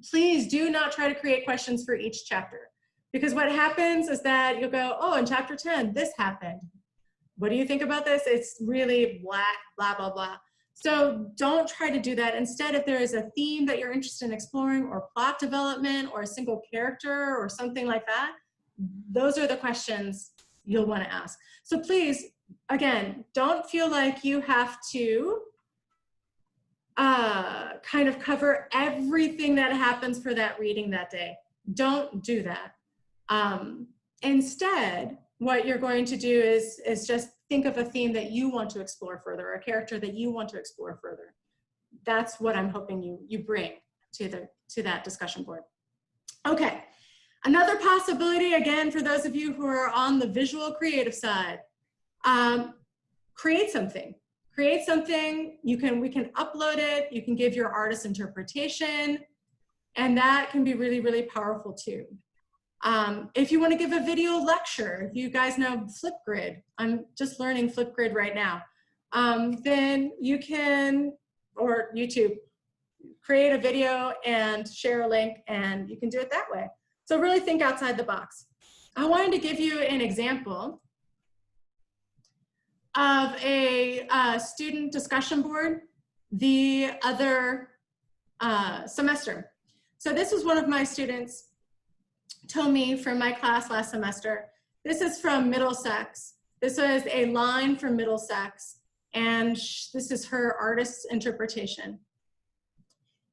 Please do not try to create questions for each chapter, because what happens is that you'll go, oh, in chapter 10, this happened. What do you think about this? It's really blah, blah, blah. So don't try to do that. Instead, if there is a theme that you're interested in exploring, or plot development, or a single character, or something like that, those are the questions you'll want to ask. So please, again, don't feel like you have to kind of cover everything that happens for that reading that day. Don't do that. Instead, what you're going to do is just think of a theme that you want to explore further, or a character that you want to explore further. That's what I'm hoping you bring to that discussion board. Okay, another possibility, again, for those of you who are on the visual creative side, create something. Create something, we can upload it, you can give your artist interpretation, and that can be really, really powerful too. If you want to give a video lecture, if you guys know Flipgrid, I'm just learning Flipgrid right now, then you can, or YouTube, create a video and share a link, and you can do it that way. So really think outside the box. I wanted to give you an example of a student discussion board the other semester. So this was one of my students told me from my class last semester. This is from Middlesex. This was a line from Middlesex, and this is her artist's interpretation.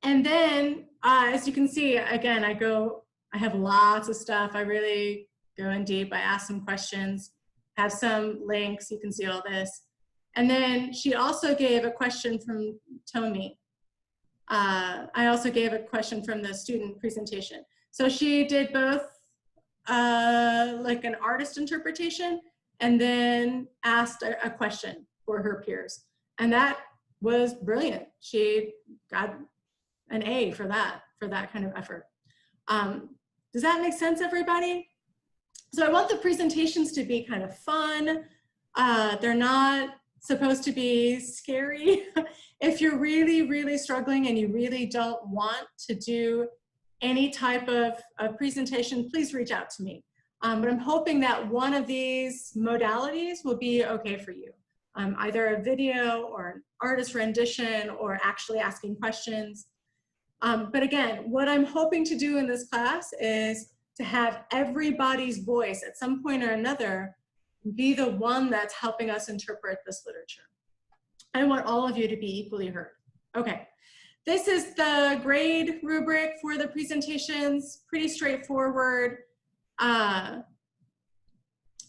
And then, as you can see, again, I have lots of stuff. I really go in deep. I ask some questions, have some links, you can see all this. And then she also gave a question from Tomi. I also gave a question from the student presentation. So she did both like an artist interpretation, and then asked a question for her peers. And that was brilliant. She got an A for that kind of effort. Does that make sense, everybody? So I want the presentations to be kind of fun. They're not supposed to be scary. If you're really, really struggling and you really don't want to do any type of presentation, please reach out to me. But I'm hoping that one of these modalities will be okay for you. Either a video or an artist rendition or actually asking questions. But again, what I'm hoping to do in this class is to have everybody's voice at some point or another be the one that's helping us interpret this literature. I want all of you to be equally heard. Okay, this is the grade rubric for the presentations, pretty straightforward,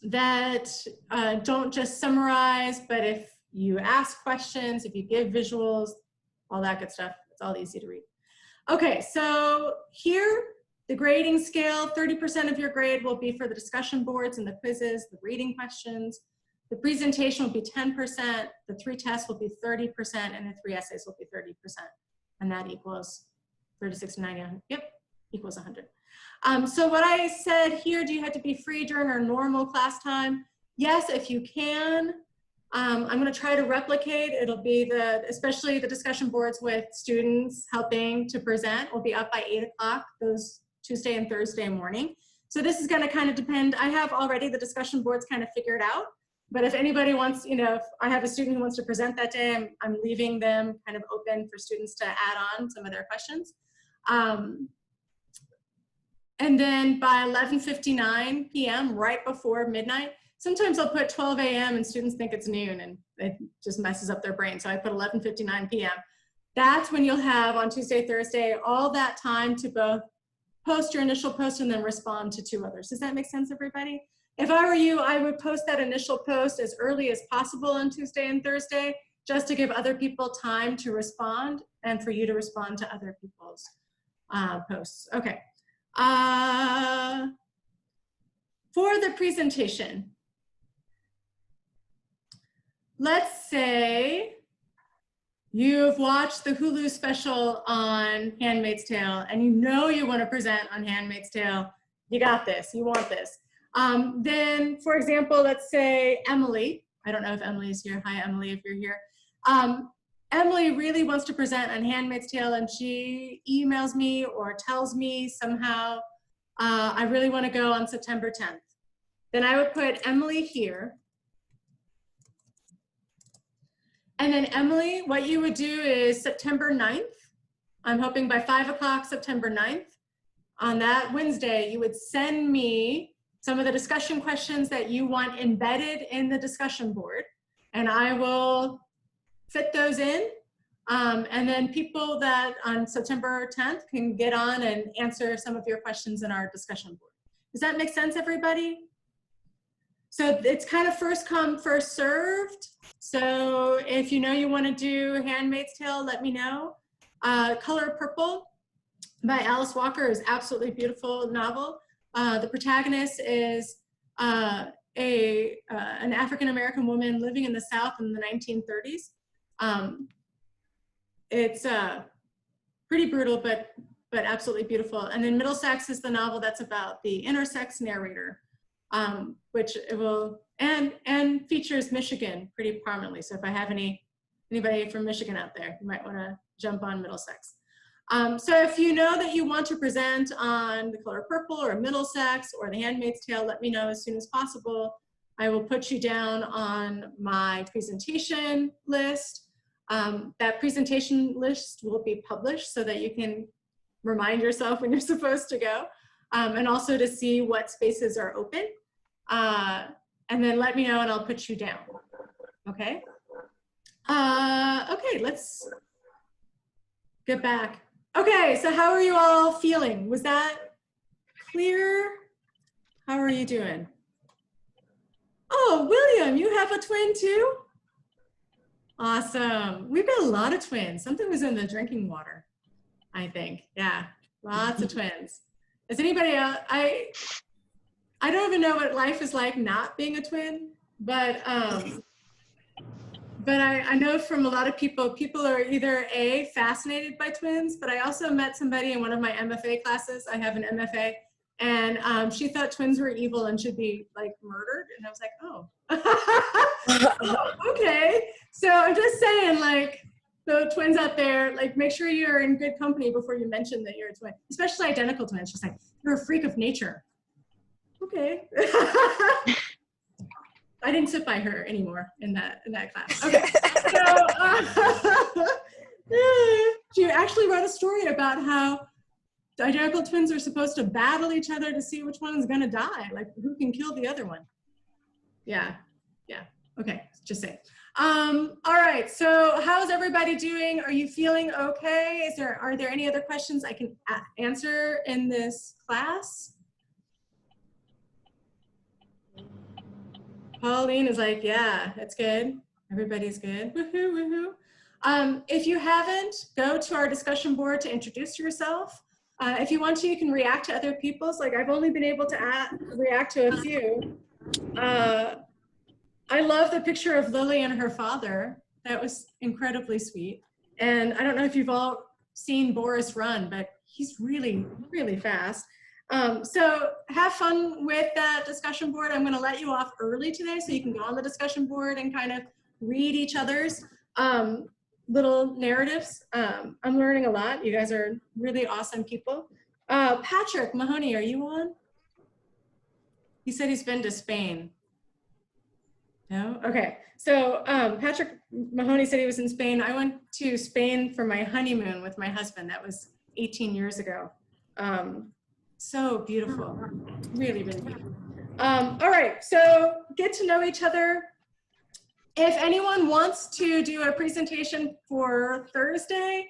that don't just summarize, but if you ask questions, if you give visuals, all that good stuff, it's all easy to read. Okay, so here, the grading scale, 30% of your grade will be for the discussion boards and the quizzes, the reading questions. The presentation will be 10%, the 3 tests will be 30%, and the 3 essays will be 30%. And that equals 36 to 90, yep, equals 100. So what I said here, do you have to be free during our normal class time? Yes, if you can. I'm gonna try to replicate. It'll be especially the discussion boards with students helping to present will be up by 8 o'clock those Tuesday and Thursday morning. So this is gonna kind of depend. I have already the discussion boards kind of figured out, but if anybody wants, if I have a student who wants to present that day, I'm leaving them kind of open for students to add on some of their questions. And then by 11:59 p.m., right before midnight, sometimes I'll put 12 a.m. and students think it's noon and it just messes up their brain. So I put 11:59 p.m. That's when you'll have on Tuesday, Thursday, all that time to both post your initial post and then respond to 2 others. Does that make sense, everybody? If I were you, I would post that initial post as early as possible on Tuesday and Thursday, just to give other people time to respond and for you to respond to other people's posts. Okay, For the presentation, let's say you've watched the Hulu special on Handmaid's Tale and you know you want to present on Handmaid's Tale. You got this, you want this. Then, for example, let's say Emily, I don't know if Emily's here. Hi, Emily, if you're here. Emily really wants to present on Handmaid's Tale and she emails me or tells me somehow, I really want to go on September 10th. Then I would put Emily here. And then Emily, what you would do is September 9th. I'm hoping by 5 o'clock, September 9th. On that Wednesday, you would send me some of the discussion questions that you want embedded in the discussion board. And I will fit those in. And then people that on September 10th can get on and answer some of your questions in our discussion board. Does that make sense, everybody? So it's kind of first come, first served. So if you know you want to do Handmaid's Tale, let me know. Color Purple by Alice Walker is absolutely beautiful novel. The protagonist is an African-American woman living in the South in the 1930s. It's pretty brutal, but absolutely beautiful. And then Middlesex is the novel that's about the intersex narrator, which it will, and features Michigan pretty prominently. So if I have anybody from Michigan out there, you might want to jump on Middlesex. So if you know that you want to present on The Color Purple or Middlesex or The Handmaid's Tale, let me know as soon as possible. I will put you down on my presentation list. That presentation list will be published so that you can remind yourself when you're supposed to go, and also to see what spaces are open. And then let me know and I'll put you down, okay? Okay, let's get back. Okay, so how are you all feeling? Was that clear? How are you doing? Oh, William, you have a twin too? Awesome. We've got a lot of twins. Something was in the drinking water, I think. Yeah, lots of twins. Is anybody else? I don't even know what life is like not being a twin, but I know from a lot of people are either A, fascinated by twins, but I also met somebody in one of my MFA classes. I have an MFA, and she thought twins were evil and should be like murdered. And I was like, oh, okay. So I'm just saying, like, the twins out there, like, make sure you're in good company before you mention that you're a twin, especially identical twins. She's like, you're a freak of nature. Okay. I didn't sit by her anymore in that class. Okay. So she actually wrote a story about how the identical twins are supposed to battle each other to see which one is gonna die, like who can kill the other one. Yeah. Okay, just saying. All right, so how's everybody doing? Are you feeling okay? Are there any other questions I can answer in this class? Pauline is like, yeah, it's good. Everybody's good. Woohoo, woohoo. If you haven't, go to our discussion board to introduce yourself. If you want to, you can react to other people's. Like, I've only been able to react to a few. I love the picture of Lily and her father. That was incredibly sweet. And I don't know if you've all seen Boris run, but he's really, really fast. So have fun with that discussion board. I'm going to let you off early today so you can go on the discussion board and kind of read each other's little narratives. I'm learning a lot. You guys are really awesome people. Patrick Mahoney, are you on? He said he's been to Spain. No? Okay. So Patrick Mahoney said he was in Spain. I went to Spain for my honeymoon with my husband. That was 18 years ago. So beautiful, really, really beautiful. All right, so get to know each other. If anyone wants to do a presentation for Thursday,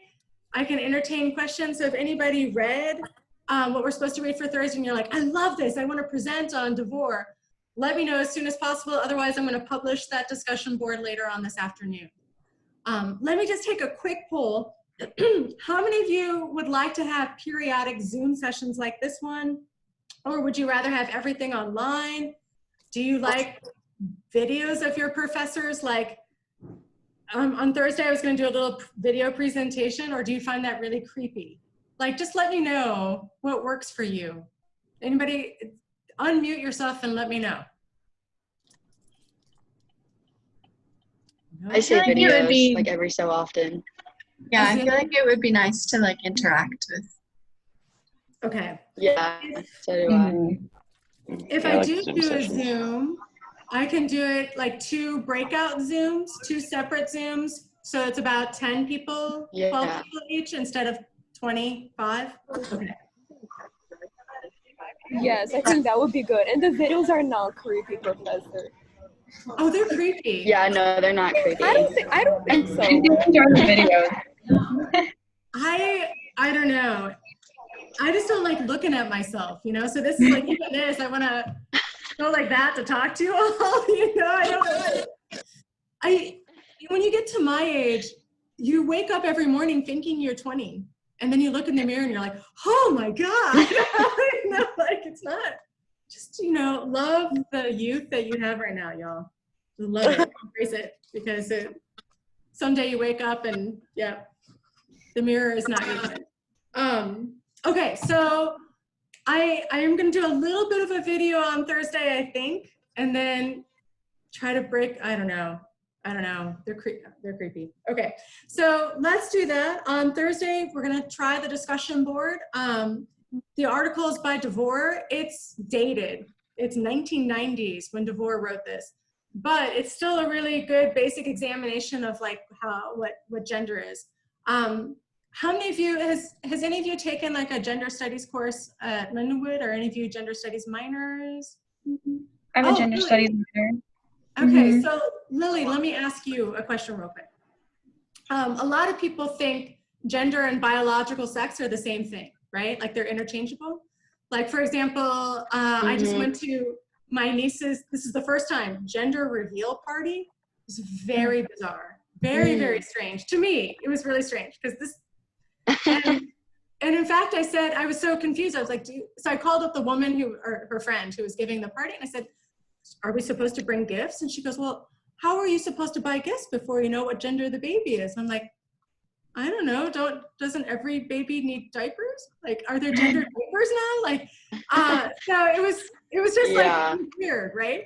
I can entertain questions. So if anybody read what we're supposed to read for Thursday and you're like, I love this, I want to present on Devore, let me know as soon as possible. Otherwise, I'm going to publish that discussion board later on this afternoon. Let me just take a quick poll. how many of you would like to have periodic Zoom sessions like this one? Or would you rather have everything online? Do you like videos of your professors? Like on Thursday, I was going to do a little video presentation, or do you find that really creepy? Like, just let me know what works for you. Anybody, unmute yourself and let me know. I say feel like it would videos be- like every so often. Yeah, I feel like it would be nice to like interact with. Okay. Yeah, so do I. If Yeah, I like do Zoom do a sessions. Zoom, I can do it like 2 breakout Zooms, 2 separate Zooms. So it's about 10 people, 12 Yeah. people each instead of 25. Okay. Yes, I think that would be good. And the videos are not creepy, Professor. Oh, they're creepy. Yeah, no, they're not creepy. I don't think so. I do enjoy the videos. I don't know. I just don't like looking at myself, you know? So this is like, even this, I want to go like that to talk to you all, you know? I don't know. When you get to my age, you wake up every morning thinking you're 20. And then you look in the mirror and you're like, oh my God. You know, like it's not, just, you know, love the youth that you have right now, y'all. Love it, embrace it, because someday you wake up and yeah, the mirror is not your friend. Okay, so I am gonna do a little bit of a video on Thursday, I think, and then try to break, I don't know, they're creepy. Okay, so let's do that. On Thursday, we're gonna try the discussion board. The article is by DeVore. It's dated. It's 1990s when DeVore wrote this, but it's still a really good basic examination of like what gender is. How many of you, has any of you taken like a gender studies course at Lindenwood, or any of you gender studies minors? I'm a Oh, gender really? studies minor. Okay, so Lily, let me ask you a question real quick. A lot of people think gender and biological sex are the same thing, right? Like they're interchangeable. Like for example, I just went to my niece's, this is the first time, gender reveal party. It was very bizarre, very, very strange. To me, it was really strange because this, and in fact, I said, I was so confused. I was like, so I called up the woman or her friend who was giving the party, and I said, are we supposed to bring gifts? And she goes, well, how are you supposed to buy gifts before you know what gender the baby is? And I'm like, I don't know, doesn't every baby need diapers? Like, are there gender diapers now? Like, so it was just like weird, right?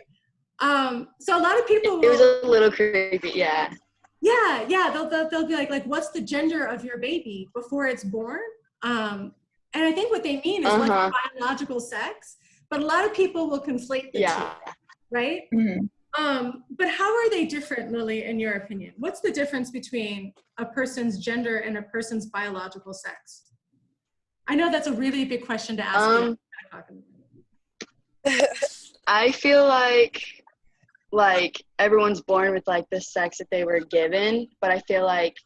So a lot of people It was a little creepy, yeah. Yeah, they'll be like, what's the gender of your baby before it's born? And I think what they mean is what's the biological sex, but a lot of people will conflate the two, right? But how are they different, Lily, in your opinion? What's the difference between a person's gender and a person's biological sex? I know that's a really big question to ask you. I feel like everyone's born with like the sex that they were given, but I feel like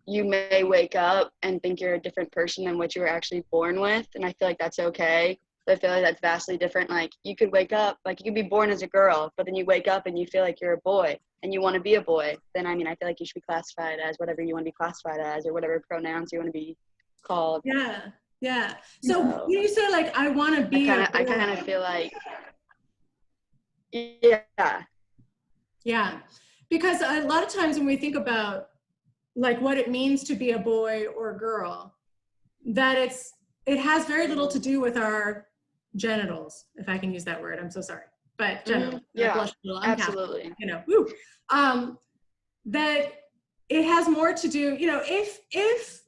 you may wake up and think you're a different person than what you were actually born with, and I feel like that's okay. But I feel like that's vastly different. Like you could wake up, like you could be born as a girl, but then you wake up and you feel like you're a boy and you want to be a boy. Then I mean, I feel like you should be classified as whatever you want to be classified as, or whatever pronouns you want to be called. Yeah. So when you say like, I want to be I kind of feel like, yeah. Because a lot of times when we think about like what it means to be a boy or a girl, that it has very little to do with our genitals, if I can use that word. I'm so sorry, but genitals. Absolutely. You know, that it has more to do. You know, if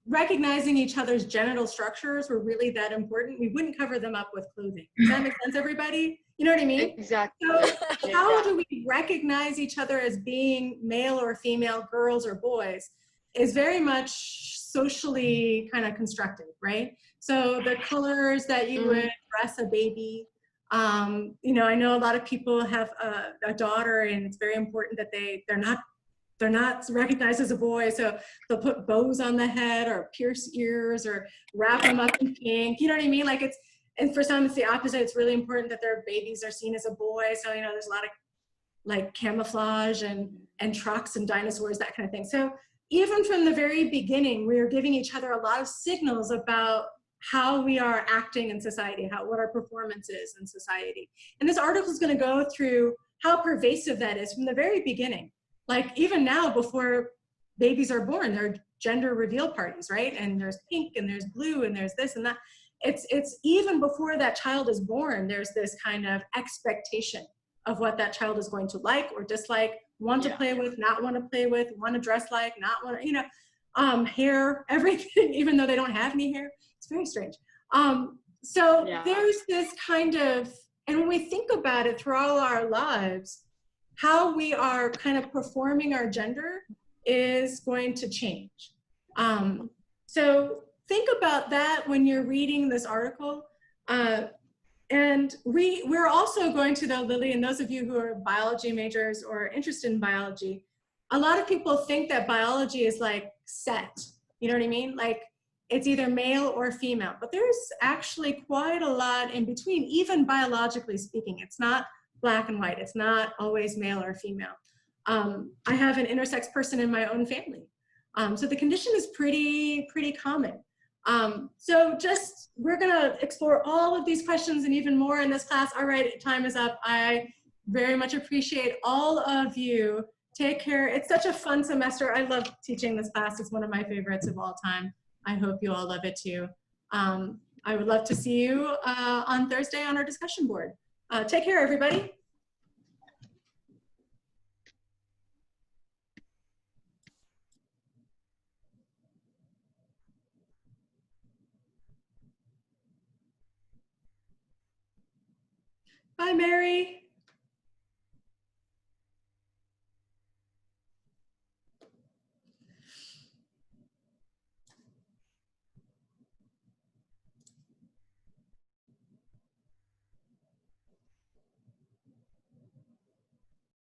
recognizing each other's genital structures were really that important, we wouldn't cover them up with clothing. Does that make sense, everybody? You know what I mean? Exactly. So how do we recognize each other as being male or female, girls or boys, is very much socially kind of constructed, right? So the colors that you would dress a baby, you know, I know a lot of people have a daughter, and it's very important that they're not recognized as a boy, so they'll put bows on the head or pierce ears or wrap them up in pink. You know what I mean? Like and for some it's the opposite. It's really important that their babies are seen as a boy. So, you know, there's a lot of like camouflage and trucks and dinosaurs, that kind of thing. So even from the very beginning, we are giving each other a lot of signals about how we are acting in society, what our performance is in society. And this article is going to go through how pervasive that is from the very beginning. Like even now, before babies are born, there are gender reveal parties, right? And there's pink and there's blue and there's this and that. It's even before that child is born, there's this kind of expectation of what that child is going to like or dislike, want to play with, not want to play with, want to dress like, not want to, you know, hair, everything, even though they don't have any hair. It's very strange. So there's this kind of, and when we think about it throughout our lives, how we are kind of performing our gender is going to change. So think about that when you're reading this article. And we're also going to, though, Lily, and those of you who are biology majors or interested in biology, a lot of people think that biology is like set, you know what I mean? Like it's either male or female, but there's actually quite a lot in between, even biologically speaking. It's not black and white. It's not always male or female. I have an intersex person in my own family. So the condition is pretty common. So just, we're gonna explore all of these questions and even more in this class. All right, time is up. I very much appreciate all of you. Take care. It's such a fun semester. I love teaching this class. It's one of my favorites of all time. I hope you all love it too. I would love to see you on Thursday on our discussion board. Take care, everybody. Bye, Mary.